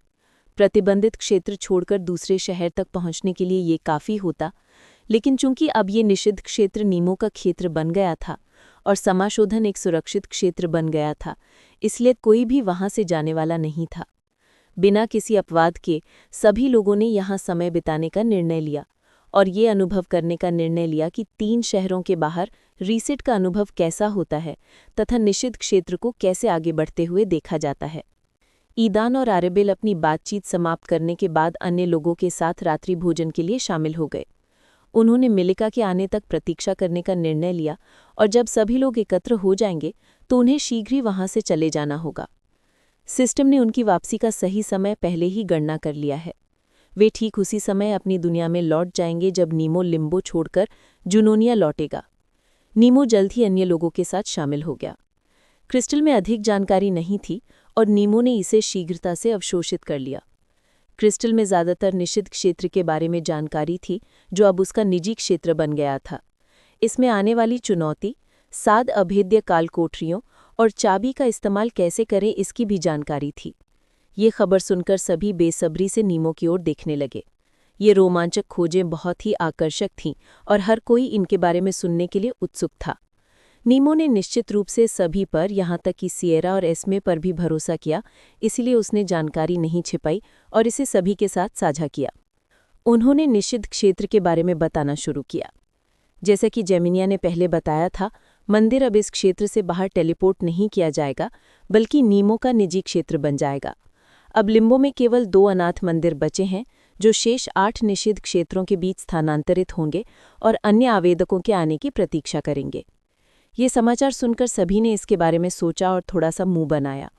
प्रतिबंधित क्षेत्र छोड़कर दूसरे शहर तक पहुंचने के लिए ये काफ़ी होता, लेकिन चूंकि अब ये निषिद्ध क्षेत्र नीमों का क्षेत्र बन गया था और समाशोधन एक सुरक्षित क्षेत्र बन गया था, इसलिए कोई भी वहां से जाने वाला नहीं था। बिना किसी अपवाद के सभी लोगों ने यहाँ समय बिताने का निर्णय लिया और ये अनुभव करने का निर्णय लिया कि 3 शहरों के बाहर रीसेट का अनुभव कैसा होता है तथा निषिद्ध क्षेत्र को कैसे आगे बढ़ते हुए देखा जाता है। ईदान और आरेबेल अपनी बातचीत समाप्त करने के बाद अन्य लोगों के साथ रात्रि भोजन के लिए शामिल हो गए। उन्होंने मिलिका के आने तक प्रतीक्षा करने का निर्णय लिया और जब सभी लोग एकत्र हो जाएंगे तो उन्हें शीघ्र ही वहां से चले जाना होगा। सिस्टम ने उनकी वापसी का सही समय पहले ही गणना कर लिया है। वे ठीक उसी समय अपनी दुनिया में लौट जाएंगे जब नीमो लिम्बो छोड़कर जुनोनिया लौटेगा। नीमो जल्द ही अन्य लोगों के साथ शामिल हो गया। क्रिस्टल में अधिक जानकारी नहीं थी और नीमो ने इसे शीघ्रता से अवशोषित कर लिया। क्रिस्टल में ज़्यादातर निषिद्ध क्षेत्र के बारे में जानकारी थी, जो अब उसका निजी क्षेत्र बन गया था। इसमें आने वाली चुनौती, 7 अभेद्य काल कोठरियों और चाबी का इस्तेमाल कैसे करें, इसकी भी जानकारी थी। ये खबर सुनकर सभी बेसब्री से नीमो की ओर देखने लगे। ये रोमांचक खोजें बहुत ही आकर्षक थीं और हर कोई इनके बारे में सुनने के लिए उत्सुक था। नीमो ने निश्चित रूप से सभी पर, यहाँ तक कि सिएरा और एस्मे पर भी भरोसा किया, इसलिए उसने जानकारी नहीं छिपाई और इसे सभी के साथ साझा किया। उन्होंने निषिद्ध क्षेत्र के बारे में बताना शुरू किया। जैसा कि जेमिनिया ने पहले बताया था, मंदिर अब इस क्षेत्र से बाहर टेलीपोर्ट नहीं किया जाएगा, बल्कि नीमो का निजी क्षेत्र बन जाएगा। अब लिम्बो में केवल 2 अनाथ मंदिर बचे हैं, जो शेष 8 निषिद्ध क्षेत्रों के बीच स्थानांतरित होंगे और अन्य आवेदकों के आने की प्रतीक्षा करेंगे। ये समाचार सुनकर सभी ने इसके बारे में सोचा और थोड़ा सा मुंह बनाया।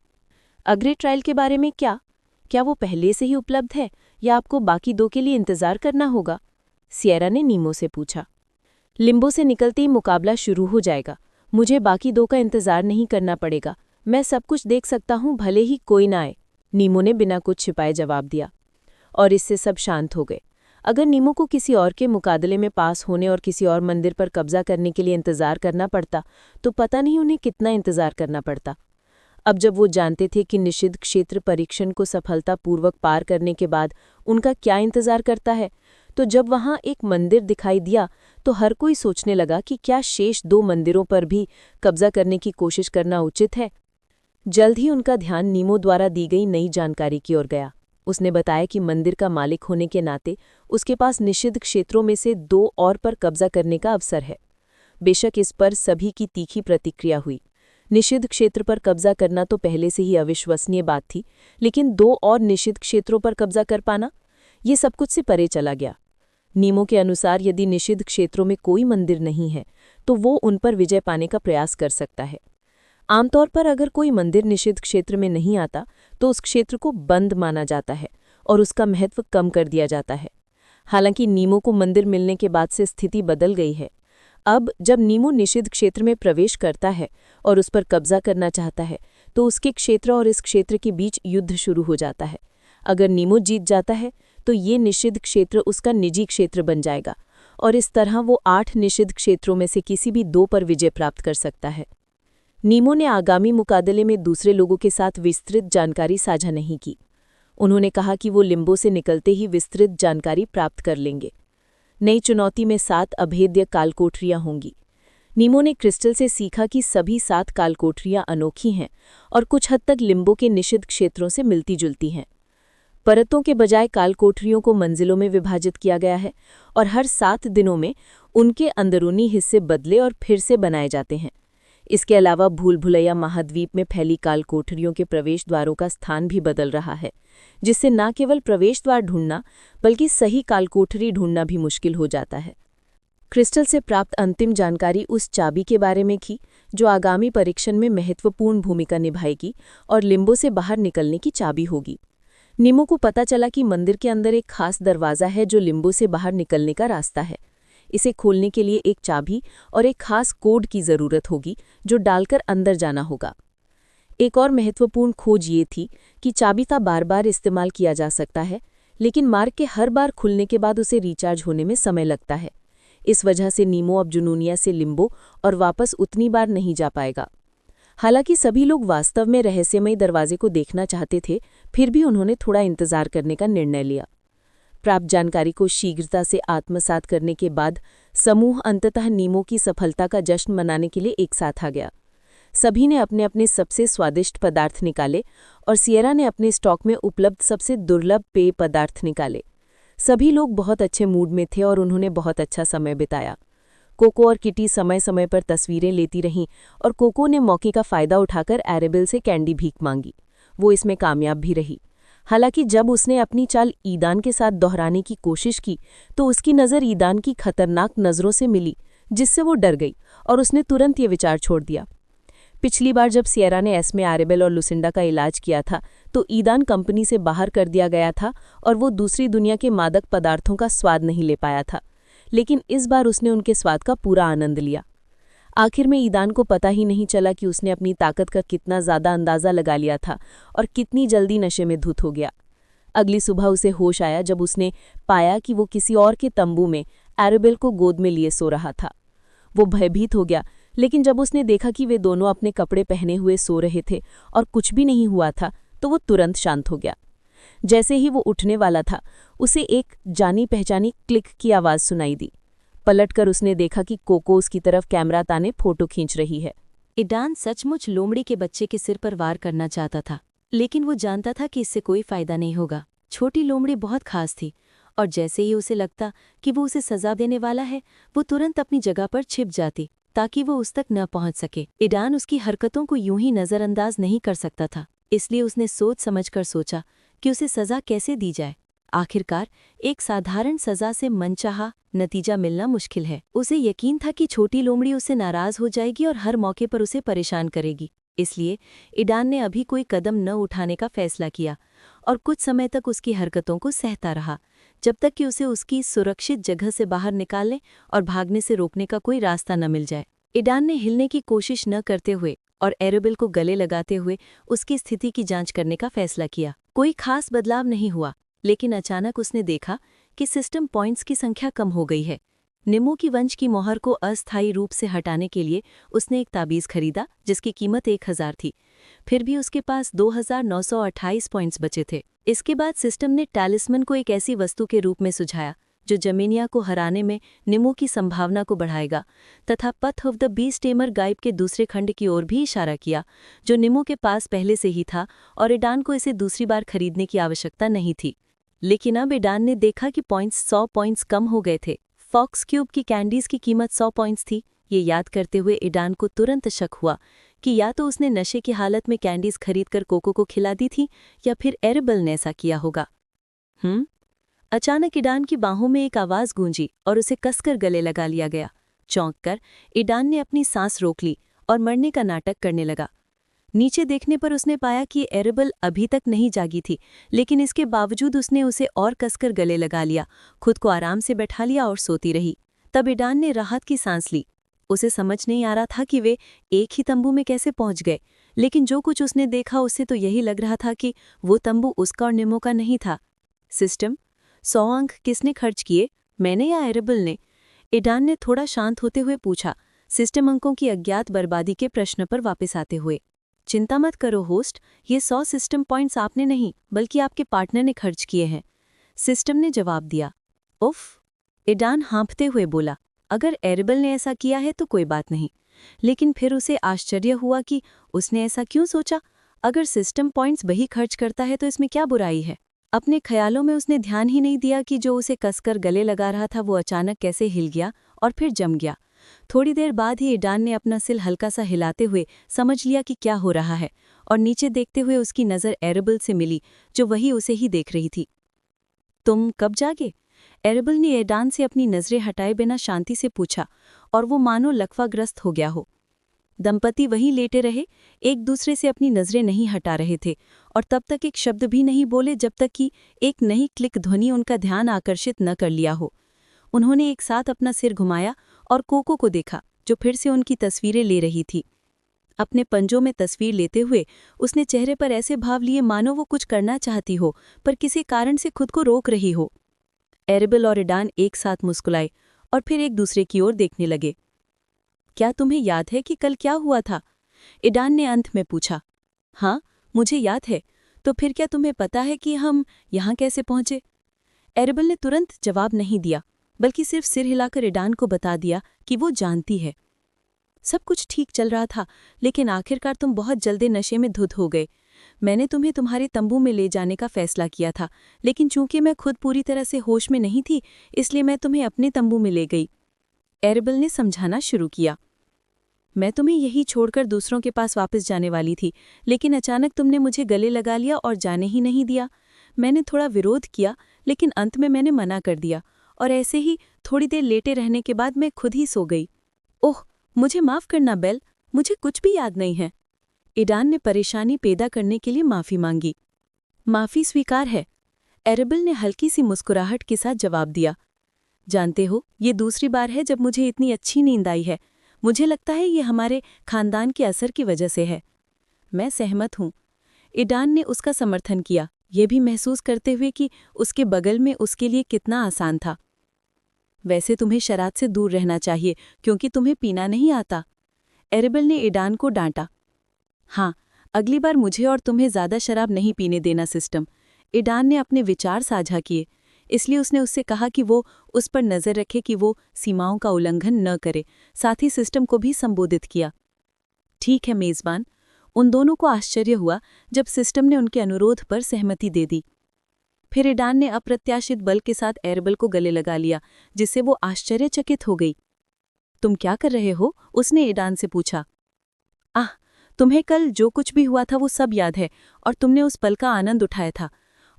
अगले ट्रायल के बारे में क्या वो पहले से ही उपलब्ध है या आपको बाकी 2 के लिए इंतजार करना होगा? सिएरा ने नीमो से पूछा। लिम्बो से निकलते ही मुकाबला शुरू हो जाएगा। मुझे बाकी 2 का इंतजार नहीं करना पड़ेगा। मैं सब कुछ देख सकता हूँ, भले ही कोई ना आए, नीमो ने बिना कुछ छिपाए जवाब दिया। और इससे सब शांत हो गए। अगर नीमो को किसी और के मुकाबले में पास होने और किसी और मंदिर पर कब्जा करने के लिए इंतजार करना पड़ता, तो पता नहीं उन्हें कितना इंतजार करना पड़ता। अब जब वो जानते थे कि निषिद्ध क्षेत्र परीक्षण को सफलतापूर्वक पार करने के बाद उनका क्या इंतजार करता है, तो जब वहां एक मंदिर दिखाई दिया तो हर कोई सोचने लगा कि क्या शेष 2 मंदिरों पर भी कब्जा करने की कोशिश करना उचित है। जल्द ही उनका ध्यान नीमो द्वारा दी गई नई जानकारी की ओर गया। उसने बताया कि मंदिर का मालिक होने के नाते उसके पास निषिद्ध क्षेत्रों में से 2 और पर कब्जा करने का अवसर है। बेशक इस पर सभी की तीखी प्रतिक्रिया हुई। निषिद्ध क्षेत्र पर कब्जा करना तो पहले से ही अविश्वसनीय बात थी, लेकिन 2 और निषिद्ध क्षेत्रों पर कब्जा कर पाना, ये सब कुछ से परे चला गया। नीमो के अनुसार यदि निषिद्ध क्षेत्रों में कोई मंदिर नहीं है, तो वो उन पर विजय पाने का प्रयास कर सकता है। आमतौर पर अगर कोई मंदिर निषिद्ध क्षेत्र में नहीं आता, तो उस क्षेत्र को बंद माना जाता है और उसका महत्व कम कर दिया जाता है। हालांकि नीमो को मंदिर मिलने के बाद से स्थिति बदल गई है। अब जब नीमो निषिद्ध क्षेत्र में प्रवेश करता है और उस पर कब्जा करना चाहता है, तो उसके क्षेत्र और इस क्षेत्र के बीच युद्ध शुरू हो जाता है। अगर नीमो जीत जाता है, तो ये निषिद्ध क्षेत्र उसका निजी क्षेत्र बन जाएगा और इस तरह वो 8 निषिद्ध क्षेत्रों में से किसी भी 2 पर विजय प्राप्त कर सकता है। नीमो ने आगामी मुकाबले में दूसरे लोगों के साथ विस्तृत जानकारी साझा नहीं की। उन्होंने कहा कि वो लिम्बो से निकलते ही विस्तृत जानकारी प्राप्त कर लेंगे। नई चुनौती में 7 अभेद्य कालकोठरियां होंगी। नीमो ने क्रिस्टल से सीखा कि सभी 7 कालकोठरियां अनोखी हैं और कुछ हद तक लिम्बो के निषिद्ध क्षेत्रों से मिलती जुलती हैं। परतों के बजाय कालकोठरियों को मंजिलों में विभाजित किया गया है और हर 7 दिनों में उनके अंदरूनी हिस्से बदले और फिर से बनाए जाते हैं। इसके अलावा भूल भुलैया महाद्वीप में फैली कालकोठरियों के प्रवेश द्वारों का स्थान भी बदल रहा है, जिससे न केवल प्रवेश द्वार ढूंढना बल्कि सही कालकोठरी ढूंढना भी मुश्किल हो जाता है। क्रिस्टल से प्राप्त अंतिम जानकारी उस चाबी के बारे में थी जो आगामी परीक्षण में महत्वपूर्ण भूमिका निभाएगी और लिम्बो से बाहर निकलने की चाबी होगी। नीमो को पता चला कि मंदिर के अंदर एक खास दरवाज़ा है जो लिम्बो से बाहर निकलने का रास्ता है। इसे खोलने के लिए एक चाबी और एक खास कोड की ज़रूरत होगी जो डालकर अंदर जाना होगा। एक और महत्वपूर्ण खोज ये थी कि चाबी का बार-बार इस्तेमाल किया जा सकता है, लेकिन मार्ग के हर बार खुलने के बाद उसे रिचार्ज होने में समय लगता है। इस वजह से नीमो अब जुनूनिया से लिम्बो और वापस उतनी बार नहीं जा पाएगा। हालांकि सभी लोग वास्तव में रहस्यमय दरवाजे को देखना चाहते थे, फिर भी उन्होंने थोड़ा इंतजार करने का निर्णय लिया। प्राप्त जानकारी को शीघ्रता से आत्मसात करने के बाद समूह अंततः नीमो की सफलता का जश्न मनाने के लिए एक साथ आ गया। सभी ने अपने अपने सबसे स्वादिष्ट पदार्थ निकाले और सिएरा ने अपने स्टॉक में उपलब्ध सबसे दुर्लभ पेय पदार्थ निकाले। सभी लोग बहुत अच्छे मूड में थे और उन्होंने बहुत अच्छा समय बिताया। कोको और किटी समय समय पर तस्वीरें लेती रहीं और कोको ने मौके का फ़ायदा उठाकर एरेबेल से कैंडी भीख मांगी। वो इसमें कामयाब भी रही। हालांकि जब उसने अपनी चाल ईदान के साथ दोहराने की कोशिश की तो उसकी नज़र ईदान की खतरनाक नज़रों से मिली, जिससे वो डर गई और उसने तुरंत ये विचार छोड़ दिया। पिछली बार जब सिएरा ने एस्मे, एरेबेल और लुसिंडा का इलाज किया था तो ईदान कंपनी से बाहर कर दिया गया था और वो दूसरी दुनिया के मादक पदार्थों का स्वाद नहीं ले पाया था, लेकिन इस बार उसने उनके स्वाद का पूरा आनंद लिया। आखिर में ईदान को पता ही नहीं चला कि उसने अपनी ताकत का कितना ज़्यादा अंदाज़ा लगा लिया था और कितनी जल्दी नशे में धुत हो गया। अगली सुबह उसे होश आया जब उसने पाया कि वो किसी और के तंबू में एरेबेल को गोद में लिए सो रहा था। वो भयभीत हो गया, लेकिन जब उसने देखा कि वे दोनों अपने कपड़े पहने हुए सो रहे थे और कुछ भी नहीं हुआ था, तो वो तुरंत शांत हो गया। जैसे ही वो उठने वाला था, उसे एक जानी पहचानी क्लिक की आवाज़ सुनाई दी। पलटकर उसने देखा कि कोको उसकी तरफ कैमरा ताने फोटो खींच रही है। ईडान सचमुच लोमड़ी के बच्चे के सिर पर वार करना चाहता था, लेकिन वो जानता था कि इससे कोई फायदा नहीं होगा। छोटी लोमड़ी बहुत खास थी, और जैसे ही उसे लगता कि वो उसे सजा देने वाला है, वो तुरंत अपनी जगह पर छिप जाती ताकि वो उस तक न पहुंच सके। ईडान उसकी हरकतों को यूं ही नज़रअंदाज नहीं कर सकता था, इसलिए उसने सोच समझकर सोचा कि उसे सजा कैसे दी जाए। आखिरकार एक साधारण सजा से मनचाहा नतीजा मिलना मुश्किल है। उसे यकीन था कि छोटी लोमड़ी उससे नाराज हो जाएगी और हर मौके पर उसे परेशान करेगी। इसलिए ईडान ने अभी कोई कदम न उठाने का फैसला किया और कुछ समय तक उसकी हरकतों को सहता रहा, जब तक कि उसे उसकी सुरक्षित जगह से बाहर निकालने और भागने से रोकने का कोई रास्ता न मिल जाए। ईडान ने हिलने की कोशिश न करते हुए और एरेबल को गले लगाते हुए उसकी स्थिति की जांच करने का फैसला किया। कोई खास बदलाव नहीं हुआ, लेकिन अचानक उसने देखा कि सिस्टम पॉइंट्स की संख्या कम हो गई है। निम्मो की वंश की मोहर को अस्थायी रूप से हटाने के लिए उसने एक ताबीज़ खरीदा जिसकी कीमत 1000 थी। फिर भी उसके पास 2928 पॉइंट्स बचे थे। इसके बाद सिस्टम ने टैलिस्मन को एक ऐसी वस्तु के रूप में सुझाया जो जमीनिया को हराने में निम्मो की संभावना को बढ़ाएगा, तथा path of the beast tamer गाइब के दूसरे खंड की ओर भी इशारा किया जो निम्मो के पास पहले से ही था और ईडान को इसे दूसरी बार खरीदने की आवश्यकता नहीं थी। लेकिन अब ईडान ने देखा कि 100 पॉइंट्स कम हो गए थे। फॉक्स क्यूब की कैंडीज़ की कीमत 100 पॉइंट्स थी। ये याद करते हुए ईडान को तुरंत शक हुआ कि या तो उसने नशे की हालत में कैंडीज़ खरीदकर कोको को खिला दी थी या फिर एरेबल ने ऐसा किया होगा। अचानक ईडान की बाहों में एक आवाज़ गूंजी और उसे कसकर गले लगा लिया गया। चौंककर ईडान ने अपनी सांस रोक ली और मरने का नाटक करने लगा। नीचे देखने पर उसने पाया कि एरेबल अभी तक नहीं जागी थी, लेकिन इसके बावजूद उसने उसे और कसकर गले लगा लिया, खुद को आराम से बैठा लिया और सोती रही। तब ईडान ने राहत की सांस ली। उसे समझ नहीं आ रहा था कि वे एक ही तंबू में कैसे पहुंच गए, लेकिन जो कुछ उसने देखा उससे तो यही लग रहा था कि वो तंबू उसका और निम्मो का नहीं था। सिस्टम 100 अंक किसने खर्च किए, मैंने या एरेबल ने? ईडान ने थोड़ा शांत होते हुए पूछा, सिस्टम अंकों की अज्ञात बर्बादी के प्रश्न पर वापस आते हुए। चिंता मत करो होस्ट, ये 100 सिस्टम पॉइंट्स आपने नहीं बल्कि आपके पार्टनर ने खर्च किए हैं, सिस्टम ने जवाब दिया। उफ, ईडान हाँफते हुए बोला, अगर एरेबल ने ऐसा किया है तो कोई बात नहीं। लेकिन फिर उसे आश्चर्य हुआ कि उसने ऐसा क्यों सोचा। अगर सिस्टम पॉइंट्स वही खर्च करता है तो इसमें क्या बुराई है। अपने ख्यालों में उसने ध्यान ही नहीं दिया कि जो उसे कसकर गले लगा रहा था वो अचानक कैसे हिल गया और फिर जम गया। थोड़ी देर बाद ही ईडान ने अपना सिर हल्का सा हिलाते हुए समझ लिया कि क्या हो रहा है, और नीचे देखते हुए उसकी नज़र एरेबल से मिली जो वही उसे ही देख रही थी। तुम कब जागे? एरेबल ने ईडान से अपनी नज़रें हटाए बिना शांति से पूछा, और वो मानो लकवाग्रस्त हो गया हो। दंपति वहीं लेटे रहे, एक दूसरे से अपनी नज़रें नहीं हटा रहे थे और तब तक एक शब्द भी नहीं बोले जब तक कि एक नई क्लिक ध्वनि उनका ध्यान आकर्षित न कर लिया हो। उन्होंने एक साथ अपना सिर घुमाया और कोको को देखा जो फिर से उनकी तस्वीरें ले रही थी। अपने पंजों में तस्वीर लेते हुए उसने चेहरे पर ऐसे भाव लिए मानो वो कुछ करना चाहती हो पर किसी कारण से खुद को रोक रही हो। एरेबल और ईडान एक साथ मुस्कुराए और फिर एक दूसरे की ओर देखने लगे। क्या तुम्हें याद है कि कल क्या हुआ था? ईडान ने अंत में पूछा। हाँ, मुझे याद है। तो फिर क्या तुम्हें पता है कि हम यहाँ कैसे पहुँचे? एरेबल ने तुरंत जवाब नहीं दिया, बल्कि सिर्फ सिर हिलाकर ईडान को बता दिया कि वो जानती है। सब कुछ ठीक चल रहा था, लेकिन आखिरकार तुम बहुत जल्दी नशे में धुत हो गए। मैंने तुम्हें तुम्हारे तंबू में ले जाने का फैसला किया था, लेकिन चूंकि मैं खुद पूरी तरह से होश में नहीं थी, इसलिए मैं तुम्हें अपने तंबू में ले गई। एरेबल ने समझाना शुरू किया। मैं तुम्हें यही छोड़कर दूसरों के पास वापस जाने वाली थी, लेकिन अचानक तुमने मुझे गले लगा लिया और जाने ही नहीं दिया। मैंने थोड़ा विरोध किया, लेकिन अंत में मैंने मना कर दिया, और ऐसे ही थोड़ी देर लेटे रहने के बाद मैं खुद ही सो गई। ओह, मुझे माफ़ करना बेल, मुझे कुछ भी याद नहीं है। ईडान ने परेशानी पैदा करने के लिए माफ़ी मांगी। माफ़ी स्वीकार है, एरेबल ने हल्की सी मुस्कुराहट के साथ जवाब दिया। जानते हो, ये दूसरी बार है जब मुझे इतनी अच्छी नींद आई है। मुझे लगता है ये हमारे खानदान के असर की वजह से है। मैं सहमत हूँ, ईडान ने उसका समर्थन किया, यह भी महसूस करते हुए कि उसके बगल में उसके लिए कितना आसान था। वैसे तुम्हें शराब से दूर रहना चाहिए क्योंकि तुम्हें पीना नहीं आता, एरेबल ने ईडान को डांटा। हाँ, अगली बार मुझे और तुम्हें ज़्यादा शराब नहीं पीने देना सिस्टम, ईडान ने अपने विचार साझा किए। इसलिए उसने उससे कहा कि वो उस पर नज़र रखे कि वो सीमाओं का उल्लंघन न करे। साथ ही सिस्टम को भी संबोधित किया। ठीक है मेज़बान। उन दोनों को आश्चर्य हुआ जब सिस्टम ने उनके अनुरोध पर सहमति दे दी। फिर ईडान ने अप्रत्याशित बल के साथ एरेबल को गले लगा लिया, जिससे वो आश्चर्यचकित हो गई। तुम क्या कर रहे हो? उसने ईडान से पूछा। आह, तुम्हें कल जो कुछ भी हुआ था वो सब याद है और तुमने उस पल का आनंद उठाया था।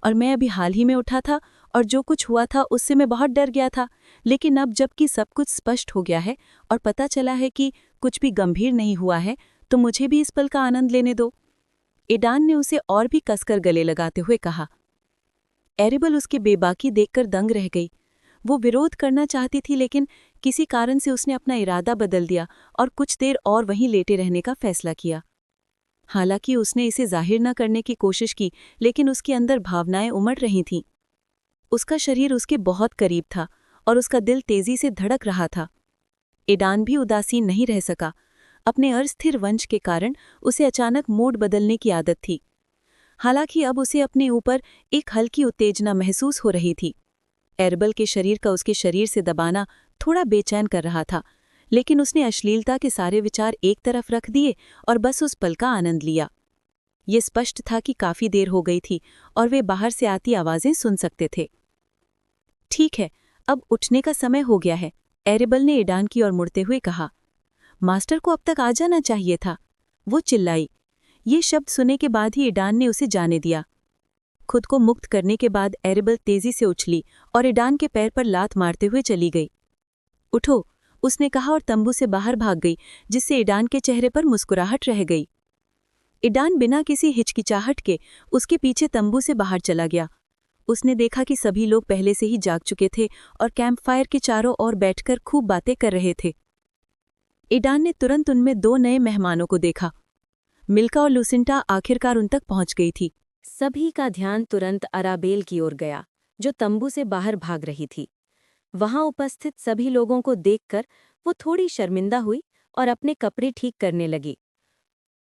और मैं अभी हाल ही में उठा था और जो कुछ हुआ था उससे मैं बहुत डर गया था। लेकिन अब जबकि सब कुछ स्पष्ट हो गया है और पता चला है कि कुछ भी गंभीर नहीं हुआ है, तो मुझे भी इस पल का आनंद लेने दो। ईडान ने उसे और भी कसकर गले लगाते हुए कहा। एरेबल उसके बेबाकी देखकर दंग रह गई। वो विरोध करना चाहती थी, लेकिन किसी कारण से उसने अपना इरादा बदल दिया और कुछ देर और वहीं लेटे रहने का फैसला किया। हालांकि उसने इसे जाहिर न करने की कोशिश की, लेकिन उसके अंदर भावनाएं उमड़ रही थीं। उसका शरीर उसके बहुत करीब था और उसका दिल तेजी से धड़क रहा था। ईडान भी उदासीन नहीं रह सका। अपने अस्थिर वंश के कारण उसे अचानक मूड बदलने की आदत थी। हालांकि अब उसे अपने ऊपर एक हल्की उत्तेजना महसूस हो रही थी। एरेबल के शरीर का उसके शरीर से दबाना थोड़ा बेचैन कर रहा था, लेकिन उसने अश्लीलता के सारे विचार एक तरफ रख दिए और बस उस पल का आनंद लिया। ये स्पष्ट था कि काफी देर हो गई थी और वे बाहर से आती आवाजें सुन सकते थे। ठीक है, अब उठने का समय हो गया है, एरेबल ने ईडान की ओर मुड़ते हुए कहा। मास्टर को अब तक आ जाना चाहिए था, वो चिल्लाई। ये शब्द सुने के बाद ही ईडान ने उसे जाने दिया। खुद को मुक्त करने के बाद एरेबल तेजी से उछली और ईडान के पैर पर लात मारते हुए चली गई। उठो, उसने कहा और तंबू से बाहर भाग गई, जिससे ईडान के चेहरे पर मुस्कुराहट रह गई। ईडान बिना किसी हिचकिचाहट के उसके पीछे तंबू से बाहर चला गया। उसने देखा कि सभी लोग पहले से ही जाग चुके थे और कैंप फायर के चारों ओर बैठकर खूब बातें कर रहे थे। ईडान ने तुरंत उनमें 2 नए मेहमानों को देखा। मिल्का और लुसिंटा आखिरकार उन तक पहुंच गई थी। सभी का ध्यान तुरंत अराबेल की ओर गया, जो तंबू से बाहर भाग रही थी। वहां उपस्थित सभी लोगों को देखकर वो थोड़ी शर्मिंदा हुई और अपने कपड़े ठीक करने लगी।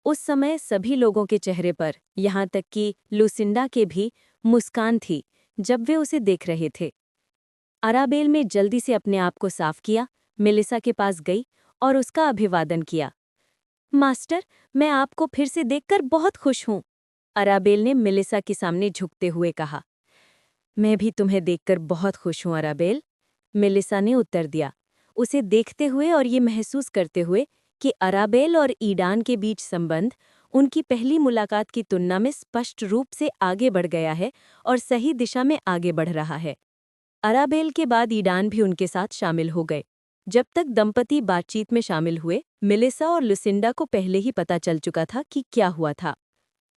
उस समय सभी लोगों के चेहरे पर, यहाँ तक कि लुसिंडा के भी, मुस्कान थी जब वे उसे देख रहे थे। अराबेल ने जल्दी से अपने आप को साफ किया, मेलिसा के पास गई और उसका अभिवादन किया। मास्टर, मैं आपको फिर से देखकर बहुत खुश हूँ, अराबेल ने मेलिसा के सामने झुकते हुए कहा। मैं भी तुम्हें देखकर बहुत खुश हूँ अराबेल, मेलिसा ने उत्तर दिया, उसे देखते हुए और ये महसूस करते हुए कि अराबेल और ईडान के बीच संबंध उनकी पहली मुलाकात की तुलना में स्पष्ट रूप से आगे बढ़ गया है और सही दिशा में आगे बढ़ रहा है। अराबेल के बाद ईडान भी उनके साथ शामिल हो गए। जब तक दंपति बातचीत में शामिल हुए, मेलिसा और लुसिंडा को पहले ही पता चल चुका था कि क्या हुआ था।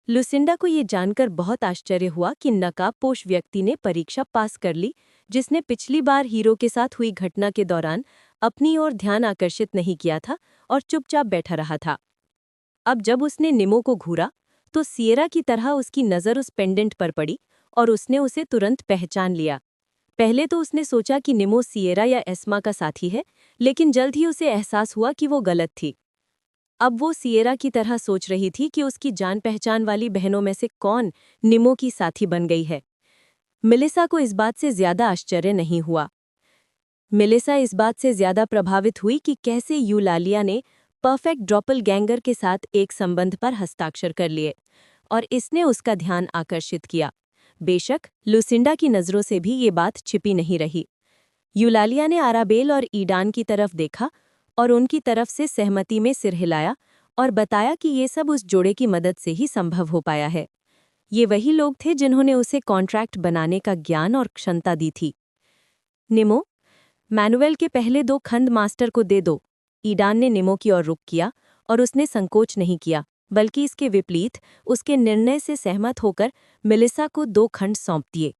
लुसिंडा को ये जानकर बहुत आश्चर्य हुआ कि नकाबपोश व्यक्ति ने परीक्षा पास कर ली, जिसने पिछली बार हीरो के साथ हुई घटना के दौरान अपनी ओर ध्यान आकर्षित नहीं किया था और चुपचाप बैठा रहा था। अब जब उसने निमो को घूरा तो सिएरा की तरह उसकी नज़र उस पेंडेंट पर पड़ी और उसने उसे तुरंत पहचान लिया। पहले तो उसने सोचा कि निमो सिएरा या एस्मा का साथी है, लेकिन जल्द ही उसे एहसास हुआ कि वो गलत थी। अब वो सिएरा की तरह सोच रही थी कि उसकी जान पहचान वाली बहनों में से कौन निमो की साथी बन गई है। मेलिसा को इस बात से ज्यादा आश्चर्य नहीं हुआ। मेलिसा इस बात से ज्यादा प्रभावित हुई कि कैसे यूलालिया ने परफेक्ट डॉपलगैंगर के साथ एक संबंध पर हस्ताक्षर कर लिए, और इसने उसका ध्यान आकर्षित किया। बेशक लुसिंडा की नज़रों से भी ये बात छिपी नहीं रही। यूलालिया ने अराबेल और ईडान की तरफ देखा और उनकी तरफ से सहमति में सिर हिलाया और बताया कि ये सब उस जोड़े की मदद से ही संभव हो पाया है। ये वही लोग थे जिन्होंने उसे कॉन्ट्रैक्ट बनाने का ज्ञान और क्षमता दी थी। निमो, मैनुअल के पहले 2 खंड मास्टर को दे दो। ईडान ने निमो की ओर रुख किया और उसने संकोच नहीं किया, बल्कि इसके विपरीत उसके निर्णय से सहमत होकर मेलिसा को 2 खंड सौंप दिए।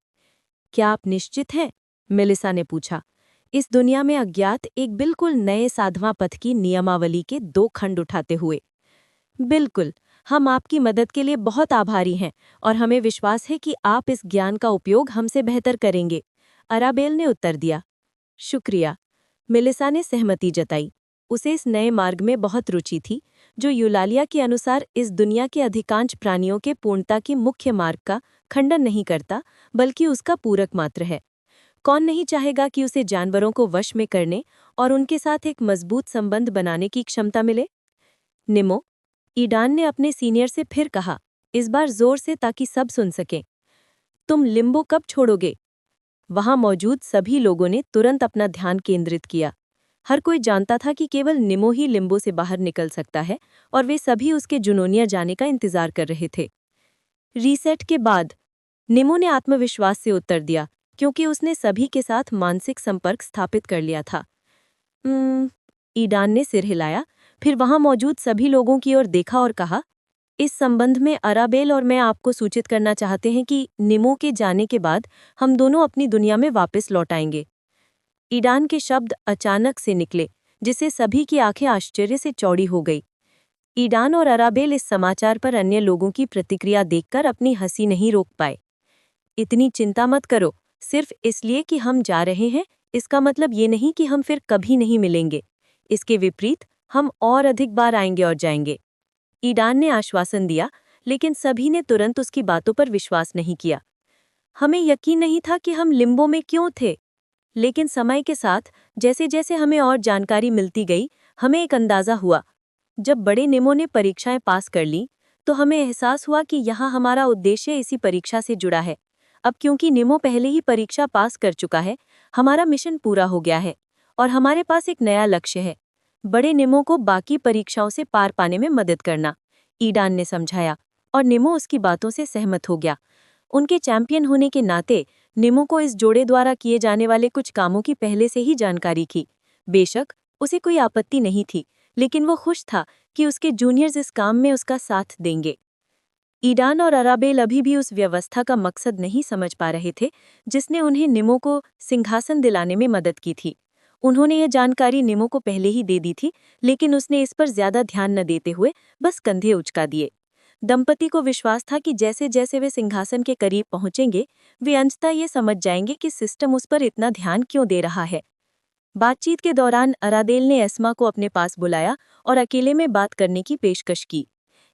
क्या आप निश्चित हैं? मेलिसा ने पूछा, इस दुनिया में अज्ञात एक बिल्कुल नए साधवा पथ की नियमावली के 2 खंड उठाते हुए। बिल्कुल, हम आपकी मदद के लिए बहुत आभारी हैं और हमें विश्वास है कि आप इस ज्ञान का उपयोग हमसे बेहतर करेंगे, अराबेल ने उत्तर दिया। शुक्रिया, मेलिसा ने सहमति जताई। उसे इस नए मार्ग में बहुत रुचि थी, जो यूलालिया के अनुसार इस दुनिया के अधिकांश प्राणियों के पूर्णता के मुख्य मार्ग का खंडन नहीं करता, बल्कि उसका पूरक मात्र है। कौन नहीं चाहेगा कि उसे जानवरों को वश में करने और उनके साथ एक मजबूत संबंध बनाने की क्षमता मिले? निमो, ईडान ने अपने सीनियर से फिर कहा, इस बार जोर से ताकि सब सुन सकें। तुम लिम्बो कब छोड़ोगे? वहां मौजूद सभी लोगों ने तुरंत अपना ध्यान केंद्रित किया। हर कोई जानता था कि केवल निमो ही लिम्बो से बाहर निकल सकता है और वे सभी उसके जुनूनिया जाने का इंतजार कर रहे थे। रीसेट के बाद निमो ने आत्मविश्वास से उत्तर दिया, क्योंकि उसने सभी के साथ मानसिक संपर्क स्थापित कर लिया था। ईडान ने सिर हिलाया, फिर वहां मौजूद सभी लोगों की ओर देखा और कहा, इस संबंध में अराबेल और मैं आपको सूचित करना चाहते हैं कि निमो के जाने के बाद हम दोनों अपनी दुनिया में वापस लौट आएंगे। ईडान के शब्द अचानक से निकले, जिससे सभी की आंखें आश्चर्य से चौड़ी हो गई। ईडान और अराबेल इस समाचार पर अन्य लोगों की प्रतिक्रिया देखकर अपनी हंसी नहीं रोक पाए। इतनी चिंता मत करो, सिर्फ इसलिए कि हम जा रहे हैं इसका मतलब ये नहीं कि हम फिर कभी नहीं मिलेंगे। इसके विपरीत हम और अधिक बार आएंगे और जाएंगे। ईडान ने आश्वासन दिया, लेकिन सभी ने तुरंत उसकी बातों पर विश्वास नहीं किया। हमें यकीन नहीं था कि हम लिम्बो में क्यों थे, लेकिन समय के साथ जैसे जैसे हमें और जानकारी मिलती गई, हमें एक अंदाजा हुआ। जब बड़े निमो ने परीक्षाएं पास कर लीं, तो हमें एहसास हुआ कि यहाँ हमारा उद्देश्य इसी परीक्षा से जुड़ा है। अब क्योंकि निमो पहले ही परीक्षा पास कर चुका है, हमारा मिशन पूरा हो गया है और हमारे पास एक नया लक्ष्य है, बड़े निमो को बाकी परीक्षाओं से पार पाने में मदद करना, ईडान ने समझाया, और निमो उसकी बातों से सहमत हो गया। उनके चैंपियन होने के नाते निमो को इस जोड़े द्वारा किए जाने वाले कुछ कामों की पहले से ही जानकारी थी। बेशक उसे कोई आपत्ति नहीं थी, लेकिन वो खुश था कि उसके जूनियर्स इस काम में उसका साथ देंगे। ईडान और अराबेल अभी भी उस व्यवस्था का मकसद नहीं समझ पा रहे थे जिसने उन्हें निमो को सिंहासन दिलाने में मदद की थी। उन्होंने यह जानकारी निमो को पहले ही दे दी थी, लेकिन उसने इस पर ज्यादा ध्यान न देते हुए बस कंधे उचका दिए। दंपति को विश्वास था कि जैसे जैसे वे सिंहासन के करीब पहुंचेंगे, वे अंततः ये समझ जाएंगे कि सिस्टम उस पर इतना ध्यान क्यों दे रहा है। बातचीत के दौरान अराबेल ने एस्मा को अपने पास बुलाया और अकेले में बात करने की पेशकश की।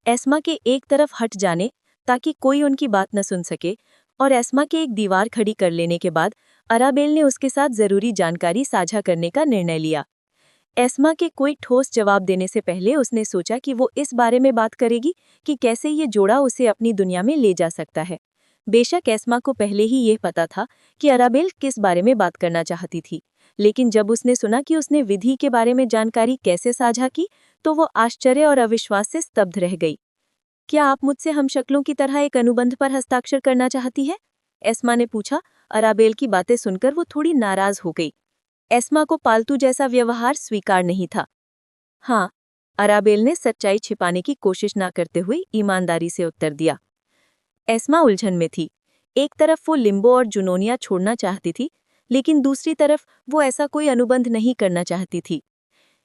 एस्मा के एक तरफ हट जाने ताकि कोई उनकी बात न सुन सके और एस्मा के एक दीवार खड़ी कर लेने के बाद अराबेल ने उसके साथ जरूरी जानकारी साझा करने का निर्णय लिया। एस्मा के कोई ठोस जवाब देने से पहले उसने सोचा कि वो इस बारे में बात करेगी कि कैसे ये जोड़ा उसे अपनी दुनिया में ले जा सकता है। बेशक एस्मा को पहले ही ये पता था कि अराबेल किस बारे में बात करना चाहती थी, लेकिन जब उसने सुना कि उसने विधि के बारे में जानकारी कैसे साझा की, तो वो आश्चर्य और अविश्वास से स्तब्ध रह गई। क्या आप मुझसे हम शक्लों की तरह एक अनुबंध पर हस्ताक्षर करना चाहती है? एस्मा ने पूछा। अराबेल की बातें सुनकर वो थोड़ी नाराज हो गई। एस्मा को पालतू जैसा व्यवहार स्वीकार नहीं था। हाँ, अराबेल ने सच्चाई छिपाने की कोशिश न करते हुए ईमानदारी से उत्तर दिया। एस्मा उलझन में थी। एक तरफ वो लिम्बो और जुनोनिया छोड़ना चाहती थी, लेकिन दूसरी तरफ वो ऐसा कोई अनुबंध नहीं करना चाहती थी।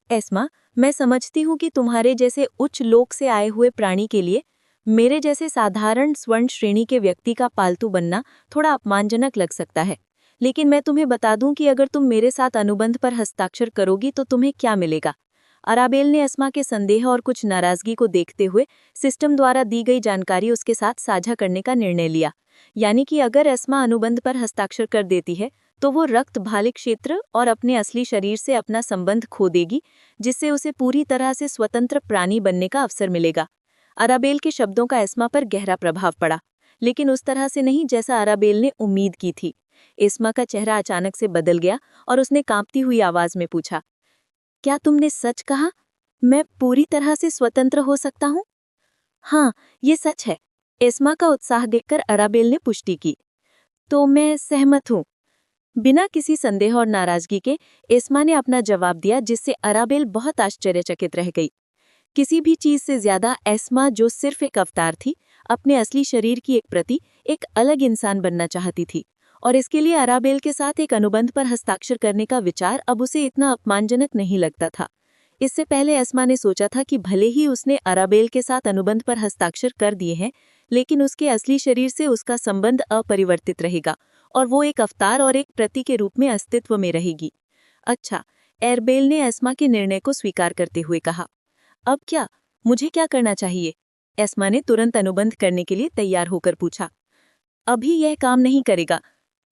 एस्मा, मैं समझती हूँ कि तुम्हारे जैसे उच्च लोक से आए हुए प्राणी के लिए मेरे जैसे साधारण स्वर्ण श्रेणी के व्यक्ति का पालतू बनना थोड़ा अपमानजनक लग सकता है, लेकिन मैं तुम्हें बता दूं कि अगर तुम मेरे साथ अनुबंध पर हस्ताक्षर करोगी तो तुम्हें क्या मिलेगा। अराबेल ने एस्मा के संदेह और कुछ नाराजगी को देखते हुए सिस्टम द्वारा दी गई जानकारी उसके साथ साझा करने का निर्णय लिया। यानी कि अगर एस्मा अनुबंध पर हस्ताक्षर कर देती है तो वो रक्त भालिक क्षेत्र और अपने असली शरीर से अपना संबंध खो देगी, जिससे उसे पूरी तरह से स्वतंत्र प्राणी बनने का अवसर मिलेगा। अराबेल के शब्दों का एस्मा पर गहरा प्रभाव पड़ा, लेकिन उस तरह से नहीं जैसा अराबेल ने उम्मीद की थी। एस्मा का चेहरा अचानक से बदल गया और उसने कांपती हुई आवाज में पूछा, क्या तुमने सच कहा? मैं पूरी तरह से स्वतंत्र हो सकता हूँ? हाँ, ये सच है। एस्मा का उत्साह देखकर अराबेल ने पुष्टि की। तो मैं सहमत हूँ। बिना किसी संदेह और नाराजगी के एस्मा ने अपना जवाब दिया, जिससे अराबेल बहुत आश्चर्यचकित रह गई। किसी भी चीज से ज्यादा एस्मा, जो सिर्फ एक अवतार थी, अपने असली शरीर की एक प्रति, एक अलग इंसान बनना चाहती थी, और इसके लिए अराबेल के साथ एक अनुबंध पर हस्ताक्षर करने का विचार अब उसे इतना अपमानजनक नहीं लगता था। इससे पहले एस्मा ने सोचा था कि भले ही उसने अराबेल के साथ अनुबंध पर हस्ताक्षर कर दिए हैं, लेकिन उसके असली शरीर से उसका संबंध अपरिवर्तित रहेगा और वो एक अवतार और एक प्रति के रूप में अस्तित्व में रहेगी। अच्छा, एरबेल ने एस्मा के निर्णय को स्वीकार करते हुए कहा। अब क्या, मुझे क्या करना चाहिए? एस्मा ने तुरंत अनुबंध करने के लिए तैयार होकर पूछा। अभी यह काम नहीं करेगा,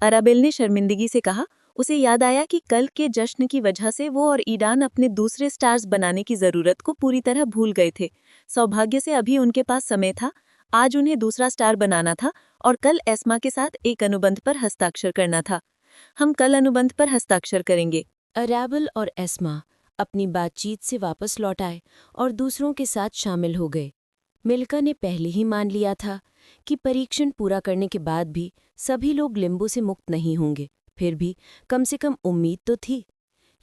अराबेल ने शर्मिंदगी से कहा। उसे याद आया कि कल के जश्न की वजह से वो और ईडान अपने दूसरे स्टार्स बनाने की जरूरत को पूरी तरह भूल गए थे। सौभाग्य से अभी उनके पास समय था। आज उन्हें दूसरा स्टार बनाना था और कल एस्मा के साथ एक अनुबंध पर हस्ताक्षर करना था। हम कल अनुबंध पर हस्ताक्षर करेंगे। अराबेल और एस्मा अपनी बातचीत से वापस लौट आए और दूसरों के साथ शामिल हो गए। मिल्का ने पहले ही मान लिया था कि परीक्षण पूरा करने के बाद भी सभी लोग लिम्बो से मुक्त नहीं होंगे, फिर भी कम से कम उम्मीद तो थी।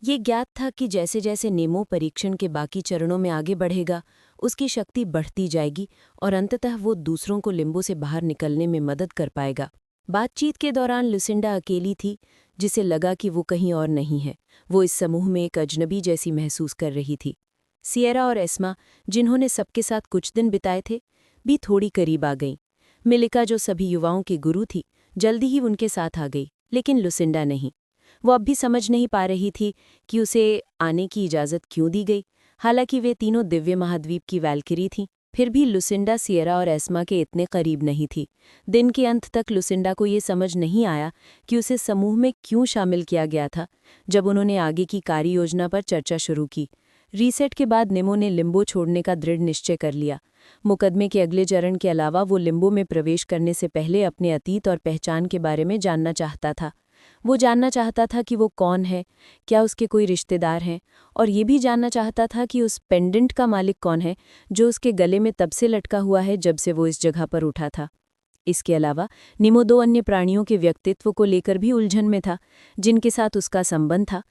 ये ज्ञात था कि जैसे जैसे नेमो परीक्षण के बाकी चरणों में आगे बढ़ेगा, उसकी शक्ति बढ़ती जाएगी और अंततः वो दूसरों को लिम्बो से बाहर निकलने में मदद कर पाएगा। बातचीत के दौरान लुसिंडा अकेली थी, जिसे लगा कि वो कहीं और नहीं है। वो इस समूह में एक अजनबी जैसी महसूस कर रही थी। सिएरा और एस्मा, जिन्होंने सबके साथ कुछ दिन बिताए थे, भी थोड़ी करीब आ गईं। मिलिका, जो सभी युवाओं की गुरु थी, जल्दी ही उनके साथ आ गई, लेकिन लुसिंडा नहीं। वो अब भी समझ नहीं पा रही थी कि उसे आने की इजाज़त क्यों दी गई। हालांकि वे तीनों दिव्य महाद्वीप की वैल्किरी थीं, फिर भी लुसिंडा सिएरा और एस्मा के इतने करीब नहीं थी। दिन के अंत तक लुसिंडा को ये समझ नहीं आया कि उसे समूह में क्यों शामिल किया गया था। जब उन्होंने आगे की कार्य योजना पर चर्चा शुरू की, रीसेट के बाद नेमो ने लिम्बो छोड़ने का दृढ़ निश्चय कर लिया। मुकदमे के अगले चरण के अलावा वो लिम्बो में प्रवेश करने से पहले अपने अतीत और पहचान के बारे में जानना चाहता था। वो जानना चाहता था कि वो कौन है, क्या उसके कोई रिश्तेदार हैं, और ये भी जानना चाहता था कि उस पेंडेंट का मालिक कौन है जो उसके गले में तब से लटका हुआ है जब से वो इस जगह पर उठा था। इसके अलावा नेमो 2 अन्य प्राणियों के व्यक्तित्व को लेकर भी उलझन में था, जिनके साथ उसका संबंध था।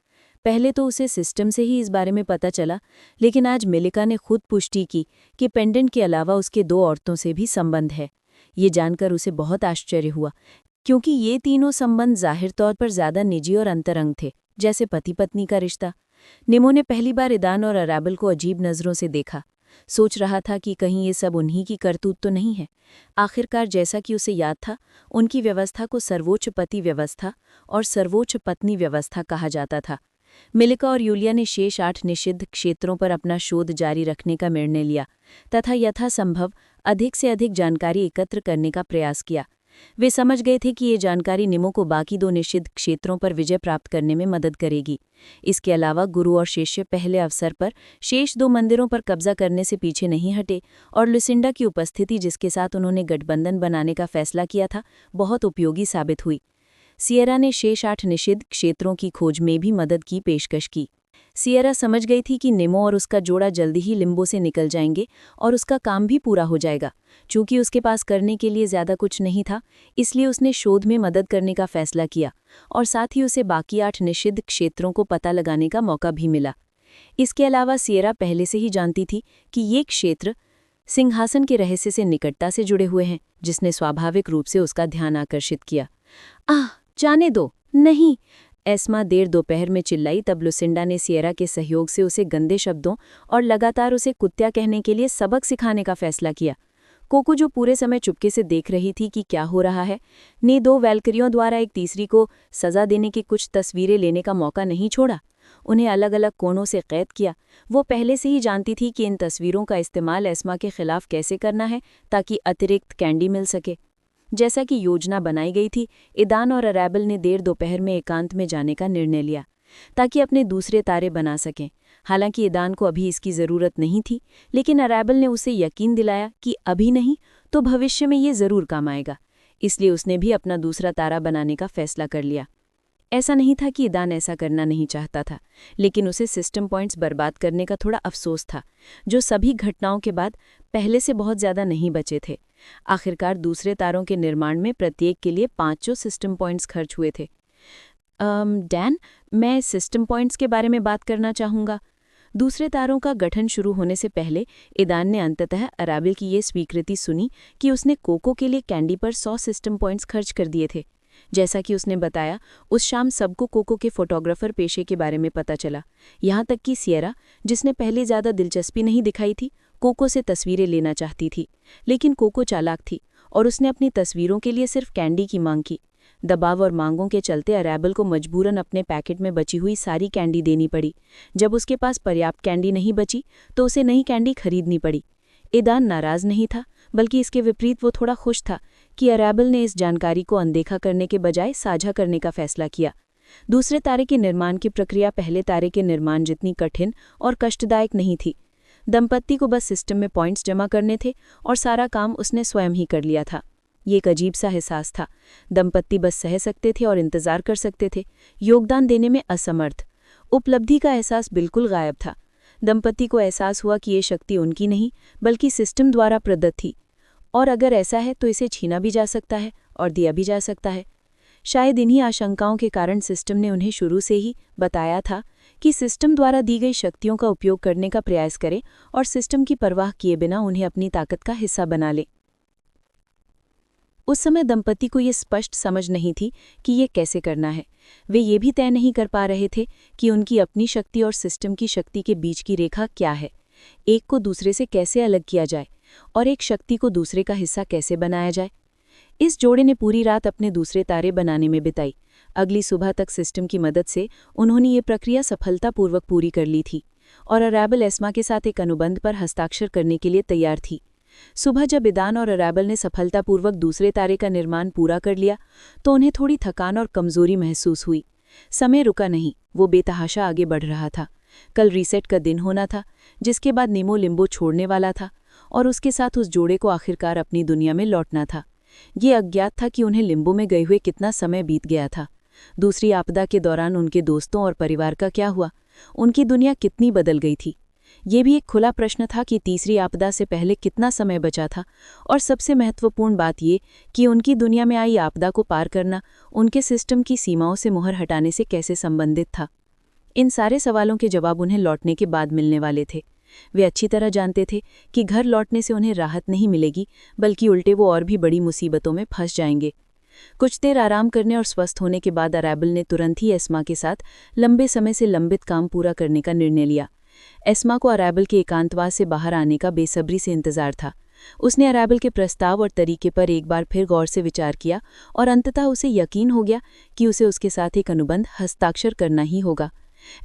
पहले तो उसे सिस्टम से ही इस बारे में पता चला, लेकिन आज मिलिका ने खुद पुष्टि की कि पेंडेंट के अलावा उसके 2 औरतों से भी संबंध है। ये जानकर उसे बहुत आश्चर्य हुआ, क्योंकि ये तीनों संबंध जाहिर तौर पर ज्यादा निजी और अंतरंग थे, जैसे पति पत्नी का रिश्ता। नेमो ने पहली बार ईडान और अराबेल को अजीब नज़रों से देखा। सोच रहा था कि कहीं ये सब उन्हीं की करतूत तो नहीं है। आखिरकार जैसा कि उसे याद था, उनकी व्यवस्था को सर्वोच्च पति व्यवस्था और सर्वोच्च पत्नी व्यवस्था कहा जाता था। मिलिका और यूलिया ने शेष 8 निषिद्ध क्षेत्रों पर अपना शोध जारी रखने का निर्णय लिया तथा यथासंभव अधिक से अधिक जानकारी एकत्र करने का प्रयास किया। वे समझ गए थे कि ये जानकारी नेमो को बाकी 2 निषिद्ध क्षेत्रों पर विजय प्राप्त करने में मदद करेगी। इसके अलावा गुरु और शिष्य पहले अवसर पर शेष 2 मंदिरों पर कब्जा करने से पीछे नहीं हटे और लुसिंडा की उपस्थिति, जिसके साथ उन्होंने गठबंधन बनाने का फैसला किया था, बहुत उपयोगी साबित हुई। सिएरा ने शेष 8 निषिद्ध क्षेत्रों की खोज में भी मदद की पेशकश की। सिएरा समझ गई थी कि नेमो और उसका जोड़ा जल्दी ही लिम्बो से निकल जाएंगे और उसका काम भी पूरा हो जाएगा। चूंकि उसके पास करने के लिए ज़्यादा कुछ नहीं था, इसलिए उसने शोध में मदद करने का फैसला किया और साथ ही उसे बाकी 8 निषिद्ध क्षेत्रों को पता लगाने का मौका भी मिला। इसके अलावा सिएरा पहले से ही जानती थी कि ये क्षेत्र सिंहासन के रहस्य से निकटता से जुड़े हुए हैं, जिसने स्वाभाविक रूप से उसका ध्यान आकर्षित किया। जाने दो, नहीं, एस्मा देर दोपहर में चिल्लाई। तब लुसिंडा ने सिएरा के सहयोग से उसे गंदे शब्दों और लगातार उसे कुत्ता कहने के लिए सबक सिखाने का फैसला किया। कोको, जो पूरे समय चुपके से देख रही थी कि क्या हो रहा है, ने 2 वैल्किरियों द्वारा एक तीसरी को सजा देने की कुछ तस्वीरें लेने का मौका नहीं छोड़ा। उन्हें अलग अलग कोणों से कैद किया। वो पहले से ही जानती थी कि इन तस्वीरों का इस्तेमाल एस्मा के खिलाफ कैसे करना है ताकि अतिरिक्त कैंडी मिल सके। जैसा कि योजना बनाई गई थी, ईडान और अराबेल ने देर दोपहर में एकांत में जाने का निर्णय लिया ताकि अपने दूसरे तारे बना सकें। हालांकि ईडान को अभी इसकी ज़रूरत नहीं थी, लेकिन अराबेल ने उसे यकीन दिलाया कि अभी नहीं तो भविष्य में ये ज़रूर काम आएगा। इसलिए उसने भी अपना दूसरा तारा बनाने का फैसला कर लिया। ऐसा नहीं था कि ईडान ऐसा करना नहीं चाहता था, लेकिन उसे सिस्टम पॉइंट्स बर्बाद करने का थोड़ा अफसोस था, जो सभी घटनाओं के बाद पहले से बहुत ज़्यादा नहीं बचे थे। आखिरकार दूसरे तारों के निर्माण में प्रत्येक के लिए 500 सिस्टम पॉइंट्स खर्च हुए थे। डैन, मैं सिस्टम पॉइंट्स के बारे में बात करना चाहूँगा। दूसरे तारों का गठन शुरू होने से पहले ईडान ने अंततः अराबेल की ये स्वीकृति सुनी कि उसने कोको के लिए कैंडी पर 100 सिस्टम पॉइंट्स खर्च कर दिए थे। जैसा कि उसने बताया, उस शाम सबको कोको के फोटोग्राफर पेशे के बारे में पता चला, यहाँ तक कि सिएरा, जिसने पहले ज़्यादा दिलचस्पी नहीं दिखाई थी, कोको से तस्वीरें लेना चाहती थी। लेकिन कोको चालाक थी और उसने अपनी तस्वीरों के लिए सिर्फ कैंडी की मांग की। दबाव और मांगों के चलते अराबेल को मजबूरन अपने पैकेट में बची हुई सारी कैंडी देनी पड़ी। जब उसके पास पर्याप्त कैंडी नहीं बची तो उसे नई कैंडी खरीदनी पड़ी। ईडान नाराज नहीं था, बल्कि इसके विपरीत वो थोड़ा खुश था कि अरैबल ने इस जानकारी को अनदेखा करने के बजाय साझा करने का फैसला किया। दूसरे तारे के निर्माण की प्रक्रिया पहले तारे के निर्माण जितनी कठिन और कष्टदायक नहीं थी। दंपत्ति को बस सिस्टम में पॉइंट्स जमा करने थे और सारा काम उसने स्वयं ही कर लिया था। ये एक अजीब सा एहसास था। दंपत्ति बस सह सकते थे और इंतजार कर सकते थे, योगदान देने में असमर्थ। उपलब्धि का एहसास बिल्कुल गायब था। दंपत्ति को एहसास हुआ कि ये शक्ति उनकी नहीं बल्कि सिस्टम द्वारा प्रदत्त थी, और अगर ऐसा है तो इसे छीना भी जा सकता है और दिया भी जा सकता है। शायद इन्हीं आशंकाओं के कारण सिस्टम ने उन्हें शुरू से ही बताया था कि सिस्टम द्वारा दी गई शक्तियों का उपयोग करने का प्रयास करें और सिस्टम की परवाह किए बिना उन्हें अपनी ताकत का हिस्सा बना ले। उस समय दंपति को ये स्पष्ट समझ नहीं थी कि ये कैसे करना है। वे ये भी तय नहीं कर पा रहे थे कि उनकी अपनी शक्ति और सिस्टम की शक्ति के बीच की रेखा क्या है, एक को दूसरे से कैसे अलग किया जाए और एक शक्ति को दूसरे का हिस्सा कैसे बनाया जाए। इस जोड़े ने पूरी रात अपने दूसरे तारे बनाने में बिताई। अगली सुबह तक सिस्टम की मदद से उन्होंने ये प्रक्रिया सफलतापूर्वक पूरी कर ली थी और अरैबल एस्मा के साथ एक अनुबंध पर हस्ताक्षर करने के लिए तैयार थी। सुबह जब ईडान और अरैबल ने सफलतापूर्वक दूसरे तारे का निर्माण पूरा कर लिया तो उन्हें थोड़ी थकान और कमजोरी महसूस हुई। समय रुका नहीं, वो बेतहाशा आगे बढ़ रहा था। कल रीसेट का दिन होना था, जिसके बाद नीमो लिम्बो छोड़ने वाला था और उसके साथ उस जोड़े को आखिरकार अपनी दुनिया में लौटना था। ये अज्ञात था कि उन्हें लिम्बो में गए हुए कितना समय बीत गया था। दूसरी आपदा के दौरान उनके दोस्तों और परिवार का क्या हुआ, उनकी दुनिया कितनी बदल गई थी। ये भी एक खुला प्रश्न था कि तीसरी आपदा से पहले कितना समय बचा था, और सबसे महत्वपूर्ण बात ये कि उनकी दुनिया में आई आपदा को पार करना उनके सिस्टम की सीमाओं से मुहर हटाने से कैसे संबंधित था। इन सारे सवालों के जवाब उन्हें लौटने के बाद मिलने वाले थे। वे अच्छी तरह जानते थे कि घर लौटने से उन्हें राहत नहीं मिलेगी, बल्कि उल्टे वो और भी बड़ी मुसीबतों में फंस जाएंगे। कुछ देर आराम करने और स्वस्थ होने के बाद अरैबल ने तुरंत ही एस्मा के साथ लंबे समय से लंबित काम पूरा करने का निर्णय लिया। एस्मा को अरैबल के एकांतवास से बाहर आने का बेसब्री से इंतजार था। उसने अरैबल के प्रस्ताव और तरीके पर एक बार फिर गौर से विचार किया और अंततः उसे यकीन हो गया कि उसे उसके साथ एक अनुबंध हस्ताक्षर करना ही होगा।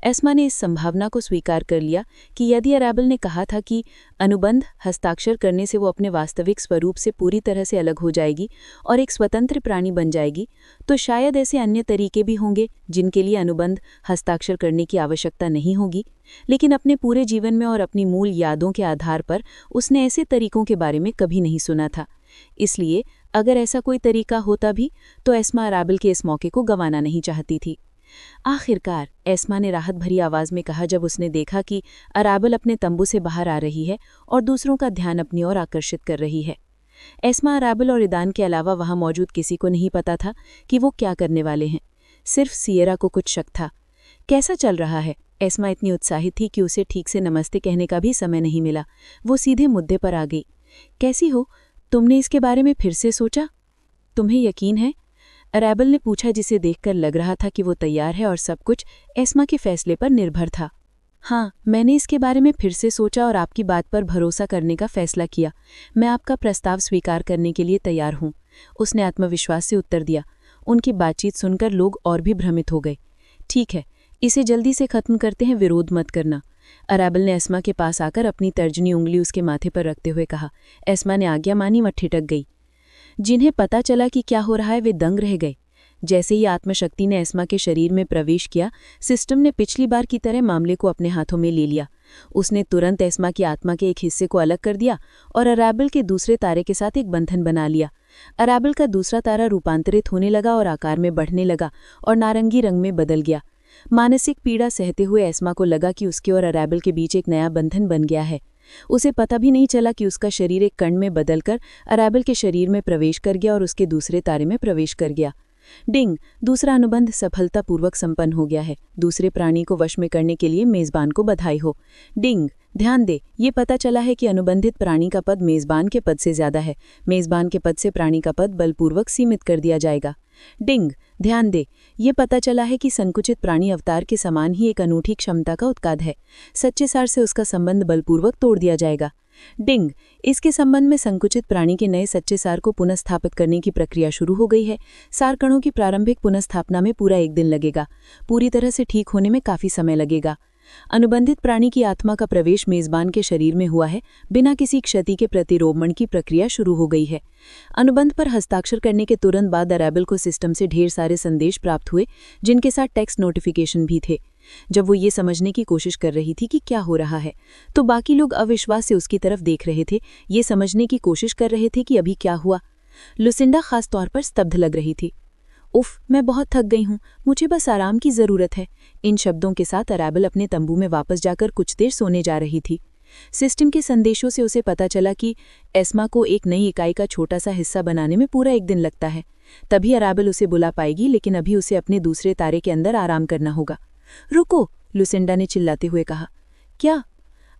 एस्मा ने इस संभावना को स्वीकार कर लिया कि यदि अरैबल ने कहा था कि अनुबंध हस्ताक्षर करने से वो अपने वास्तविक स्वरूप से पूरी तरह से अलग हो जाएगी और एक स्वतंत्र प्राणी बन जाएगी, तो शायद ऐसे अन्य तरीके भी होंगे जिनके लिए अनुबंध हस्ताक्षर करने की आवश्यकता नहीं होगी। लेकिन अपने पूरे जीवन में और अपनी मूल यादों के आधार पर उसने ऐसे तरीकों के बारे में कभी नहीं सुना था। इसलिए अगर ऐसा कोई तरीका होता भी तो एस्मा अरैबल के इस मौके को गंवाना नहीं चाहती थी। आखिरकार एस्मा ने राहत भरी आवाज में कहा जब उसने देखा कि अरैबल अपने तंबू से बाहर आ रही है और दूसरों का ध्यान अपनी ओर आकर्षित कर रही है। एस्मा, अरैबल और ईडान के अलावा वहां मौजूद किसी को नहीं पता था कि वो क्या करने वाले हैं। सिर्फ सियरा को कुछ शक था। कैसा चल रहा है? एस्मा इतनी उत्साहित थी कि उसे ठीक से नमस्ते कहने का भी समय नहीं मिला। वो सीधे मुद्दे पर आ गई। कैसी हो? तुमने इसके बारे में फिर से सोचा? तुम्हें यकीन है? अरैबल ने पूछा, जिसे देखकर लग रहा था कि वो तैयार है और सब कुछ एस्मा के फैसले पर निर्भर था। हाँ, मैंने इसके बारे में फिर से सोचा और आपकी बात पर भरोसा करने का फैसला किया। मैं आपका प्रस्ताव स्वीकार करने के लिए तैयार हूँ, उसने आत्मविश्वास से उत्तर दिया। उनकी बातचीत सुनकर लोग और भी भ्रमित हो गए। ठीक है, इसे जल्दी से खत्म करते हैं, विरोध मत करना। अरैबल ने एस्मा के पास आकर अपनी तर्जनी उंगली उसके माथे पर रखते हुए कहा। एस्मा ने आज्ञा मानी व ठिठक गई। जिन्हें पता चला कि क्या हो रहा है वे दंग रह गए। जैसे ही आत्मशक्ति ने एस्मा के शरीर में प्रवेश किया, सिस्टम ने पिछली बार की तरह मामले को अपने हाथों में ले लिया। उसने तुरंत एस्मा की आत्मा के एक हिस्से को अलग कर दिया और अरैबल के दूसरे तारे के साथ एक बंधन बना लिया। अरैबल का दूसरा तारा रूपांतरित होने लगा और आकार में बढ़ने लगा और नारंगी रंग में बदल गया। मानसिक पीड़ा सहते हुए एस्मा को लगा कि उसके और अरैबल के बीच एक नया बंधन बन गया है। उसे पता भी नहीं चला कि उसका शरीर एक कण में बदलकर अरैबल के शरीर में प्रवेश कर गया और उसके दूसरे तारे में प्रवेश कर गया। डिंग, दूसरा अनुबंध सफलतापूर्वक संपन्न हो गया है। दूसरे प्राणी को वश में करने के लिए मेजबान को बधाई हो। डिंग, ध्यान दे, ये पता चला है कि अनुबंधित प्राणी का पद मेजबान के पद से ज्यादा है। मेजबान के पद से प्राणी का पद बलपूर्वक सीमित कर दिया जाएगा। डिंग, ध्यान दे, ये पता चला है कि संकुचित प्राणी अवतार के समान ही एक अनूठी क्षमता का उत्पाद है। सच्चे सार से उसका संबंध बलपूर्वक तोड़ दिया जाएगा। डिंग, इसके संबंध में संकुचित प्राणी के नए सच्चे सार को पुनर्स्थापित करने की प्रक्रिया शुरू हो गई है। सार कणों की प्रारंभिक पुनर्स्थापना में पूरा 1 दिन लगेगा। पूरी तरह से ठीक होने में काफी समय लगेगा। अनुबंधित प्राणी की आत्मा का प्रवेश मेजबान के शरीर में हुआ है, बिना किसी क्षति के प्रतिरोपण की प्रक्रिया शुरू हो गई है। अनुबंध पर हस्ताक्षर करने के तुरंत बाद अराबेल को सिस्टम से ढेर सारे संदेश प्राप्त हुए, जिनके साथ टेक्स्ट नोटिफिकेशन भी थे। जब वो ये समझने की कोशिश कर रही थी कि क्या हो रहा है, तो बाकी लोग अविश्वास से उसकी तरफ देख रहे थे, ये समझने की कोशिश कर रहे थे कि अभी क्या हुआ। लुसिंडा खास तौर पर स्तब्ध लग रही थी। उफ, मैं बहुत थक गई हूँ, मुझे बस आराम की ज़रूरत है। इन शब्दों के साथ अराबेल अपने तंबू में वापस जाकर कुछ देर सोने जा रही थी। सिस्टम के संदेशों से उसे पता चला कि एस्मा को एक नई इकाई का छोटा सा हिस्सा बनाने में पूरा 1 दिन लगता है। तभी अराबेल उसे बुला पाएगी, लेकिन अभी उसे अपने दूसरे तारे के अंदर आराम करना होगा। रुको, लुसिंडा ने चिल्लाते हुए कहा। क्या?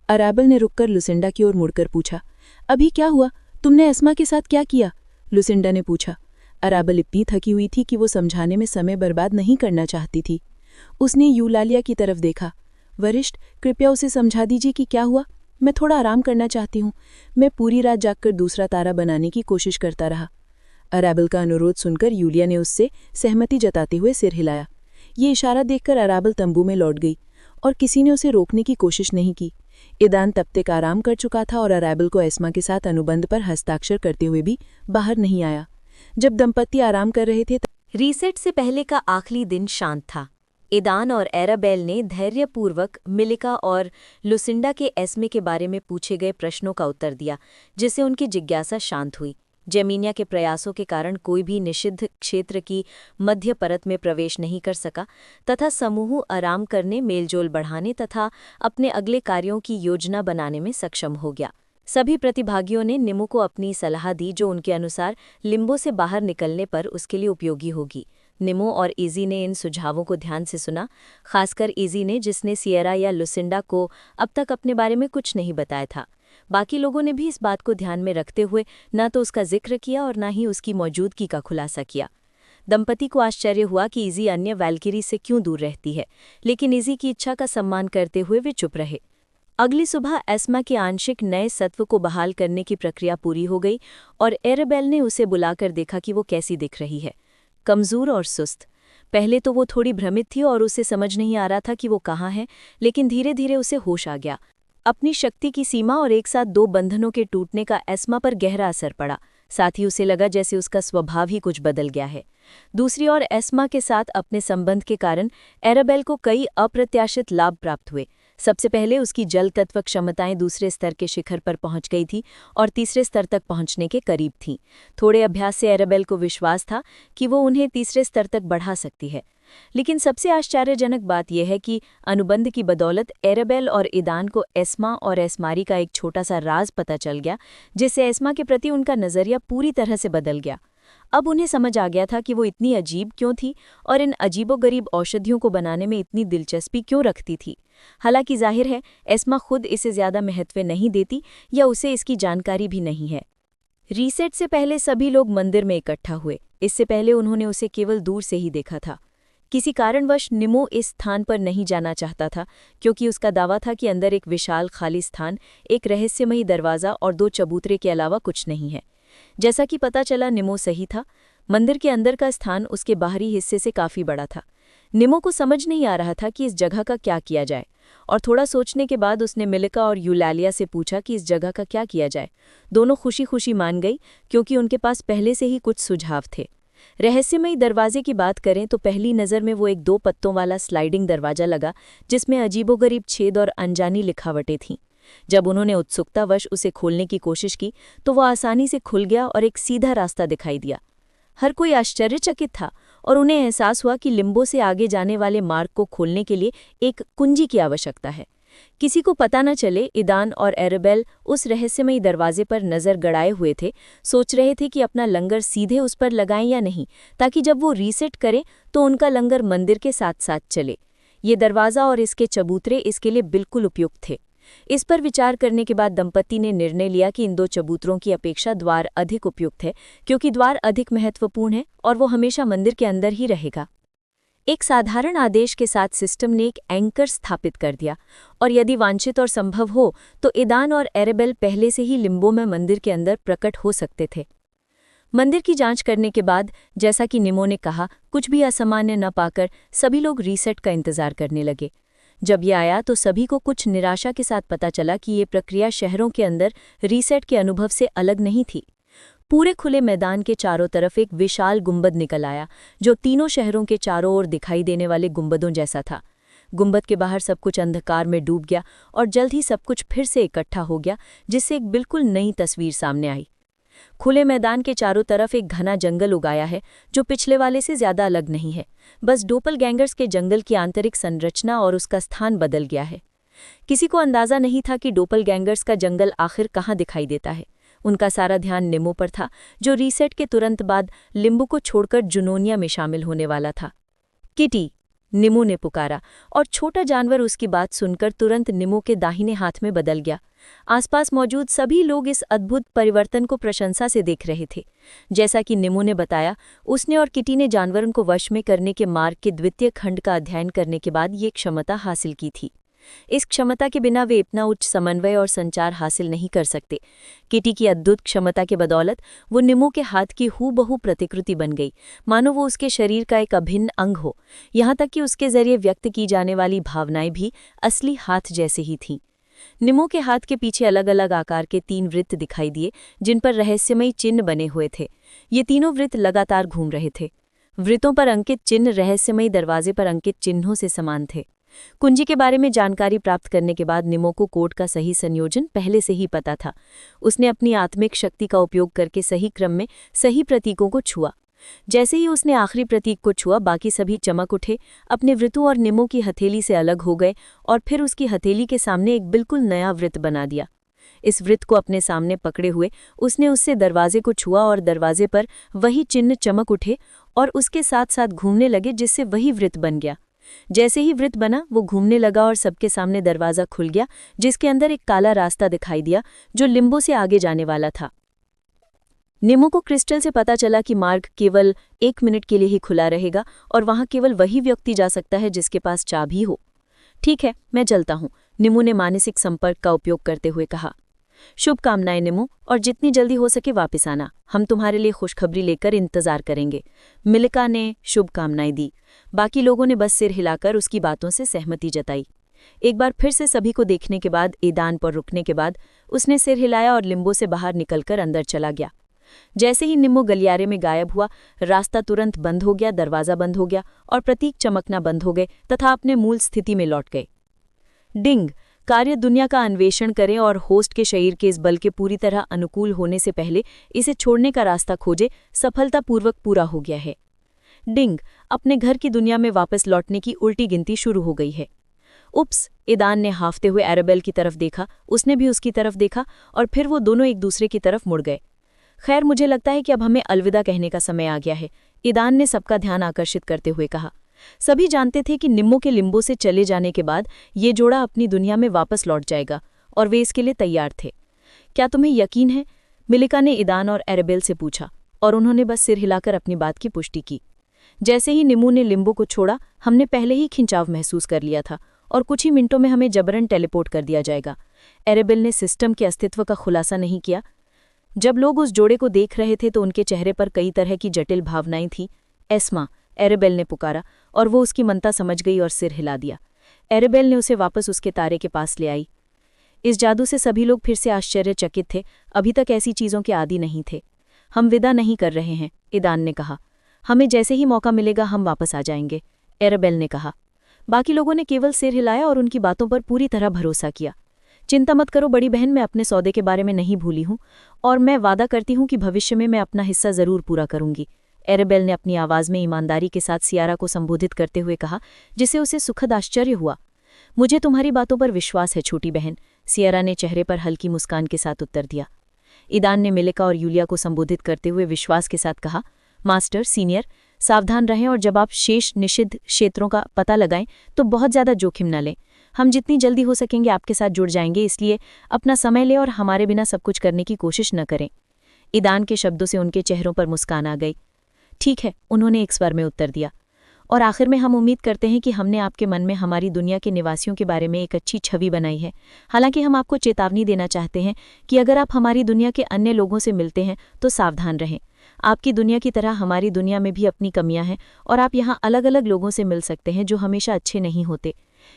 अराबेल ने रुककर लुसिंडा की ओर मुड़कर पूछा। अभी क्या हुआ? तुमने एस्मा के साथ क्या किया? लुसिंडा ने पूछा। अराबेल इतनी थकी हुई थी कि वो समझाने में समय बर्बाद नहीं करना चाहती थी। उसने यूलालिया की तरफ देखा। वरिष्ठ, कृपया उसे समझा दीजिए कि क्या हुआ। मैं थोड़ा आराम करना चाहती हूँ। मैं पूरी रात जागकर दूसरा तारा बनाने की कोशिश करता रहा। अराबेल का अनुरोध सुनकर यूलिया ने उससे सहमति जताते हुए सिर हिलाया। ये इशारा देखकर अराबेल तंबू में लौट गई और किसी ने उसे रोकने की कोशिश नहीं की। ईदान तब तक आराम कर चुका था और अराबेल को एस्मा के साथ अनुबंध पर हस्ताक्षर करते हुए भी बाहर नहीं आया। जब दंपति आराम कर रहे थे, रीसेट से पहले का आखिरी दिन शांत था। ईदान और एराबेल ने धैर्यपूर्वक मिलिका और लुसिंडा के एस्मे के बारे में पूछे गए प्रश्नों का उत्तर दिया, जिससे उनकी जिज्ञासा शांत हुई। जेमिनिया के प्रयासों के कारण कोई भी निषिद्ध क्षेत्र की मध्य परत में प्रवेश नहीं कर सका तथा समूह आराम करने, मेलजोल बढ़ाने तथा अपने अगले कार्यों की योजना बनाने में सक्षम हो गया। सभी प्रतिभागियों ने निमो को अपनी सलाह दी, जो उनके अनुसार लिम्बो से बाहर निकलने पर उसके लिए उपयोगी होगी। निमो और इजी ने इन सुझावों को ध्यान से सुना, खासकर इजी ने, जिसने सिएरा या लुसिंडा को अब तक अपने बारे में कुछ नहीं बताया था। बाकी लोगों ने भी इस बात को ध्यान में रखते हुए न तो उसका जिक्र किया और न ही उसकी मौजूदगी का खुलासा किया। दंपति को आश्चर्य हुआ कि इजी अन्य वैल्किरी से क्यों दूर रहती है, लेकिन इजी की इच्छा का सम्मान करते हुए वे चुप रहे। अगली सुबह एस्मा के आंशिक नए सत्व को बहाल करने की प्रक्रिया पूरी हो गई और एराबेल ने उसे बुलाकर देखा कि वो कैसी दिख रही है। कमज़ोर और सुस्त। पहले तो वो थोड़ी भ्रमित थी और उसे समझ नहीं आ रहा था कि वो कहाँ है, लेकिन धीरे धीरे उसे होश आ गया। अपनी शक्ति की सीमा और एक साथ 2 बंधनों के टूटने का एस्मा पर गहरा असर पड़ा। साथ ही उसे लगा जैसे उसका स्वभाव ही कुछ बदल गया है। दूसरी ओर एस्मा के साथ अपने संबंध के कारण एराबेल को कई अप्रत्याशित लाभ प्राप्त हुए। सबसे पहले उसकी जल तत्व क्षमताएं दूसरे स्तर के शिखर पर पहुंच गई थी और तीसरे स्तर तक पहुंचने के करीब थीं। थोड़े अभ्यास से एराबेल को विश्वास था कि वो उन्हें तीसरे स्तर तक बढ़ा सकती है। लेकिन सबसे आश्चर्यजनक बात यह है कि अनुबंध की बदौलत एराबेल और ईदान को एस्मा और एस्मारी का एक छोटा सा राज पता चल गया, जिससे एस्मा के प्रति उनका नज़रिया पूरी तरह से बदल गया। अब उन्हें समझ आ गया था कि वो इतनी अजीब क्यों थी और इन अजीबोगरीब औषधियों को बनाने में इतनी दिलचस्पी क्यों रखती थी। हालांकि जाहिर है एस्मा खुद इसे ज़्यादा महत्व नहीं देती या उसे इसकी जानकारी भी नहीं है। रीसेट से पहले सभी लोग मंदिर में इकट्ठा हुए। इससे पहले उन्होंने उसे केवल दूर से ही देखा था। किसी कारणवश निमो इस स्थान पर नहीं जाना चाहता था, क्योंकि उसका दावा था कि अंदर एक विशाल खाली स्थान, एक रहस्यमयी दरवाज़ा और 2 चबूतरे के अलावा कुछ नहीं है। जैसा कि पता चला, निमो सही था। मंदिर के अंदर का स्थान उसके बाहरी हिस्से से काफ़ी बड़ा था। निमो को समझ नहीं आ रहा था कि इस जगह का क्या किया जाए, और थोड़ा सोचने के बाद उसने मिलिका और यूलालिया से पूछा कि इस जगह का क्या किया जाए। दोनों खुशी खुशी मान गई, क्योंकि उनके पास पहले से ही कुछ सुझाव थे। रहस्यमयी दरवाजे की बात करें तो पहली नज़र में वो एक 2 पत्तों वाला स्लाइडिंग दरवाज़ा लगा, जिसमें अजीबोगरीब छेद और अनजानी लिखावटें थीं। जब उन्होंने उत्सुकतावश उसे खोलने की कोशिश की तो वह आसानी से खुल गया और एक सीधा रास्ता दिखाई दिया। हर कोई आश्चर्यचकित था और उन्हें एहसास हुआ कि लिम्बो से आगे जाने वाले मार्ग को खोलने के लिए एक कुंजी की आवश्यकता है। किसी को पता न चले, ईदान और एराबेल उस रहस्यमयी दरवाजे पर नज़र गड़ाए हुए थे, सोच रहे थे कि अपना लंगर सीधे उस पर लगाएं या नहीं, ताकि जब वो रीसेट करें तो उनका लंगर मंदिर के साथ साथ चले। ये दरवाज़ा और इसके चबूतरे इसके लिए बिल्कुल उपयुक्त थे। इस पर विचार करने के बाद दंपति ने निर्णय लिया कि इन 2 चबूतरों की अपेक्षा द्वार अधिक उपयुक्त है, क्योंकि द्वार अधिक महत्वपूर्ण है और वो हमेशा मंदिर के अंदर ही रहेगा। एक साधारण आदेश के साथ सिस्टम ने एक एंकर स्थापित कर दिया, और यदि वांछित और संभव हो तो ईदान और एराबेल पहले से ही लिम्बो में मंदिर के अंदर प्रकट हो सकते थे। मंदिर की जांच करने के बाद, जैसा कि निमो ने कहा, कुछ भी असामान्य न पाकर सभी लोग रीसेट का इंतजार करने लगे। जब ये आया तो सभी को कुछ निराशा के साथ पता चला कि ये प्रक्रिया शहरों के अंदर रीसेट के अनुभव से अलग नहीं थी। पूरे खुले मैदान के चारों तरफ एक विशाल गुंबद निकल आया, जो तीनों शहरों के चारों ओर दिखाई देने वाले गुंबदों जैसा था। गुंबद के बाहर सब कुछ अंधकार में डूब गया और जल्द ही सब कुछ फिर से इकट्ठा हो गया, जिससे एक बिल्कुल नई तस्वीर सामने आई। खुले मैदान के चारों तरफ एक घना जंगल उगाया है, जो पिछले वाले से ज्यादा अलग नहीं है। बस डोपलगैंगर्स के जंगल की आंतरिक संरचना और उसका स्थान बदल गया है। किसी को अंदाजा नहीं था कि डोपलगैंगर्स का जंगल आखिर कहाँ दिखाई देता है। उनका सारा ध्यान निमो पर था, जो रीसेट के तुरंत बाद लिम्बू को छोड़कर जुनोनिया में शामिल होने वाला था। किटी, निमो ने पुकारा, और छोटा जानवर उसकी बात सुनकर तुरंत निमो के दाहिने हाथ में बदल गया। आसपास मौजूद सभी लोग इस अद्भुत परिवर्तन को प्रशंसा से देख रहे थे। जैसा कि निमो ने बताया, उसने और किटी ने जानवरों को वश में करने के मार्ग के द्वितीय खंड का अध्ययन करने के बाद ये क्षमता हासिल की थी। इस क्षमता के बिना वे इतना उच्च समन्वय और संचार हासिल नहीं कर सकते। किटी की अद्भुत क्षमता के बदौलत वो निमो के हाथ की हूबहू प्रतिकृति बन गई, मानो वो उसके शरीर का एक अभिन्न अंग हो। यहाँ तक कि उसके जरिए व्यक्त की जाने वाली भावनाएं भी असली हाथ जैसे ही थीं। निमो के हाथ के पीछे अलग अलग आकार के 3 वृत्त दिखाई दिए, जिन पर रहस्यमयी चिन्ह बने हुए थे। ये तीनों वृत्त लगातार घूम रहे थे। वृत्तों पर अंकित चिन्ह रहस्यमयी दरवाजे पर अंकित चिन्हों से समान थे। कुंजी के बारे में जानकारी प्राप्त करने के बाद निमो को कोड का सही संयोजन पहले से ही पता था। उसने अपनी आत्मिक शक्ति का उपयोग करके सही क्रम में सही प्रतीकों को छुआ। जैसे ही उसने आखिरी प्रतीक को छुआ, बाकी सभी चमक उठे, अपने वृत्तों और निमो की हथेली से अलग हो गए और फिर उसकी हथेली के सामने एक बिल्कुल नया वृत्त बना दिया। इस वृत्त को अपने सामने पकड़े हुए उसने उससे दरवाजे को छुआ और दरवाजे पर वही चिन्ह चमक उठे और उसके साथ साथ घूमने लगे, जिससे वही वृत्त बन गया। जैसे ही वृत्त बना, वो घूमने लगा और सबके सामने दरवाजा खुल गया, जिसके अंदर एक काला रास्ता दिखाई दिया, जो लिम्बो से आगे जाने वाला था। निमो को क्रिस्टल से पता चला कि मार्ग केवल 1 मिनट के लिए ही खुला रहेगा और वहां केवल वही व्यक्ति जा सकता है जिसके पास चाबी हो। ठीक है, मैं चलता हूं, निमो ने मानसिक संपर्क का उपयोग करते हुए कहा। शुभकामनाएं निमो, और जितनी जल्दी हो सके वापस आना। हम तुम्हारे लिए खुशखबरी लेकर इंतजार करेंगे। मिलिका ने शुभकामनाएं दी। बाकी लोगों ने बस सिर हिलाकर उसकी बातों से सहमति जताई। एक बार फिर से सभी को देखने के बाद, ईदान पर रुकने के बाद, उसने सिर हिलाया और लिम्बो से बाहर निकलकर अंदर चला गया। जैसे ही निम्बो गलियारे में गायब हुआ, रास्ता तुरंत बंद हो गया, दरवाजा बंद हो गया और प्रतीक चमकना बंद हो गए तथा अपने मूल स्थिति में लौट गए। डिंग, कार्य दुनिया का अन्वेषण करें और होस्ट के शरीर के इस बल के पूरी तरह अनुकूल होने से पहले इसे छोड़ने का रास्ता खोजे, सफलतापूर्वक पूरा हो गया है। डिंग, अपने घर की दुनिया में वापस लौटने की उल्टी गिनती शुरू हो गई है। उप्स, ईदान ने हाफते हुए एरेबेल की तरफ देखा, उसने भी उसकी तरफ देखा और फिर वो दोनों एक दूसरे की तरफ मुड़ गए। खैर, मुझे लगता है कि अब हमें अलविदा कहने का समय आ गया है, ईदान ने सबका ध्यान आकर्षित करते हुए कहा। सभी जानते थे कि निम्बो के लिम्बो से चले जाने के बाद ये जोड़ा अपनी दुनिया में वापस लौट जाएगा और वे इसके लिए तैयार थे। क्या तुम्हें यकीन है? मिलिका ने ईदान और एरेबेल से पूछा और उन्होंने बस सिर हिलाकर अपनी बात की पुष्टि की। जैसे ही निम्बो ने लिम्बो को छोड़ा, हमने पहले ही खिंचाव महसूस कर लिया था और कुछ ही मिनटों में हमें जबरन टेलीपोर्ट कर दिया जाएगा। एरेबेल ने सिस्टम के अस्तित्व का खुलासा नहीं किया। जब लोग उस जोड़े को देख रहे थे तो उनके चेहरे पर कई तरह की जटिल भावनाएं थीं। एस्मा, एरेबेल ने पुकारा और वो उसकी मनता समझ गई और सिर हिला दिया। एरेबेल ने उसे वापस उसके तारे के पास ले आई। इस जादू से सभी लोग फिर से आश्चर्यचकित थे, अभी तक ऐसी चीज़ों के आदी नहीं थे। हम विदा नहीं कर रहे हैं, ईदान ने कहा। हमें जैसे ही मौका मिलेगा हम वापस आ जाएंगे, एरेबेल ने कहा। बाकी लोगों ने केवल सिर हिलाया और उनकी बातों पर पूरी तरह भरोसा किया। चिंता मत करो बड़ी बहन, मैं अपने सौदे के बारे में नहीं भूली हूँ और मैं वादा करती हूँ कि भविष्य में मैं अपना हिस्सा ज़रूर पूरा करूँगी, एरेबेल ने अपनी आवाज़ में ईमानदारी के साथ सियारा को संबोधित करते हुए कहा, जिससे उसे सुखद आश्चर्य हुआ। मुझे तुम्हारी बातों पर विश्वास है छोटी बहन, सियारा ने चेहरे पर हल्की मुस्कान के साथ उत्तर दिया। ईदान ने मिलिका और यूलिया को संबोधित करते हुए विश्वास के साथ कहा, मास्टर सीनियर, सावधान रहें और जब आप शेष निषिद्ध क्षेत्रों का पता लगाएं तो बहुत ज़्यादा जोखिम न लें। हम जितनी जल्दी हो सकेंगे आपके साथ जुड़ जाएंगे, इसलिए अपना समय लें और हमारे बिना सब कुछ करने की कोशिश न करें। ईदान के शब्दों से उनके चेहरों पर मुस्कान आ गई। ठीक है, उन्होंने एक स्वर में उत्तर दिया। और आखिर में हम उम्मीद करते हैं कि हमने आपके मन में हमारी दुनिया के निवासियों के बारे में एक अच्छी छवि बनाई है। हालांकि हम आपको चेतावनी देना चाहते हैं कि अगर आप हमारी दुनिया के अन्य लोगों से मिलते हैं तो सावधान रहें। आपकी दुनिया की तरह हमारी दुनिया में भी अपनी कमियां हैं और आप यहाँ अलग अलग लोगों से मिल सकते हैं जो हमेशा अच्छे नहीं होते।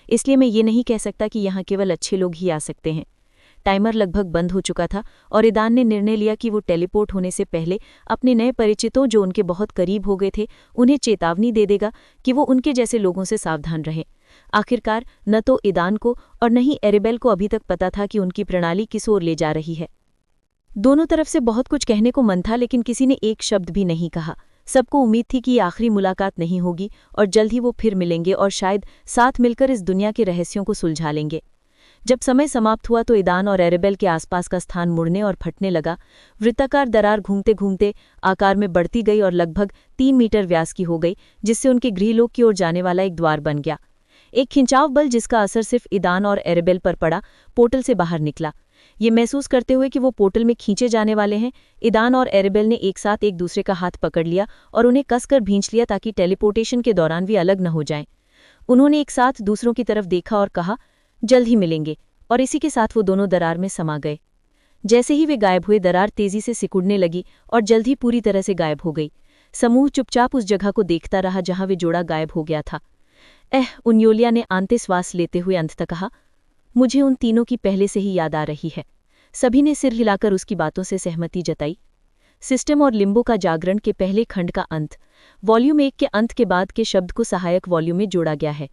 इसलिए मैं ये नहीं कह सकता कि यहाँ केवल अच्छे लोग ही आ सकते हैं। टाइमर लगभग बंद हो चुका था और ईदान ने निर्णय लिया कि वो टेलीपोर्ट होने से पहले अपने नए परिचितों जो उनके बहुत करीब हो गए थे उन्हें चेतावनी दे देगा कि वो उनके जैसे लोगों से सावधान रहें। आखिरकार न तो ईदान को और न ही एरेबेल को अभी तक पता था कि उनकी प्रणाली किस ओर ले जा रही है। दोनों तरफ से बहुत कुछ कहने को मन था, लेकिन किसी ने एक शब्द भी नहीं कहा। सबको उम्मीद थी कि ये आखिरी मुलाकात नहीं होगी और जल्द ही वो फिर मिलेंगे और शायद साथ मिलकर इस दुनिया के रहस्यों को सुलझा लेंगे। जब समय समाप्त हुआ तो ईदान और एरेबेल के आसपास का स्थान मुड़ने और फटने लगा। वृत्ताकार दरार घूमते घूमते आकार में बढ़ती गई और लगभग 3 मीटर व्यास की हो गई, जिससे उनके गृहलोक की ओर जाने वाला एक द्वार बन गया। एक खिंचाव बल जिसका असर सिर्फ ईदान और एरेबेल पर पड़ा, पोर्टल से बाहर निकला। ये महसूस करते हुए कि वो पोर्टल में खींचे जाने वाले हैं, ईदान और एरेबेल ने एक साथ एक दूसरे का हाथ पकड़ लिया और उन्हें कसकर भींच लिया ताकि टेलीपोर्टेशन के दौरान भी अलग न हो जाएं। उन्होंने एक साथ दूसरों की तरफ देखा और कहा, जल्द ही मिलेंगे, और इसी के साथ वो दोनों दरार में समा गए। जैसे ही वे गायब हुए, दरार तेजी से सिकुड़ने लगी और जल्द ही पूरी तरह से गायब हो गई। समूह चुपचाप उस जगह को देखता रहा जहां वे जोड़ा गायब हो गया था। उन्योलिया ने आंते श्वास लेते हुए अंततः कहा, मुझे उन तीनों की पहले से ही याद आ रही है। सभी ने सिर हिलाकर उसकी बातों से सहमति जताई। सिस्टम और लिम्बो का जागरण के पहले खंड का अंत, वॉल्यूम 1 के अंत के बाद के शब्द को सहायक वॉल्यूम में जोड़ा गया है।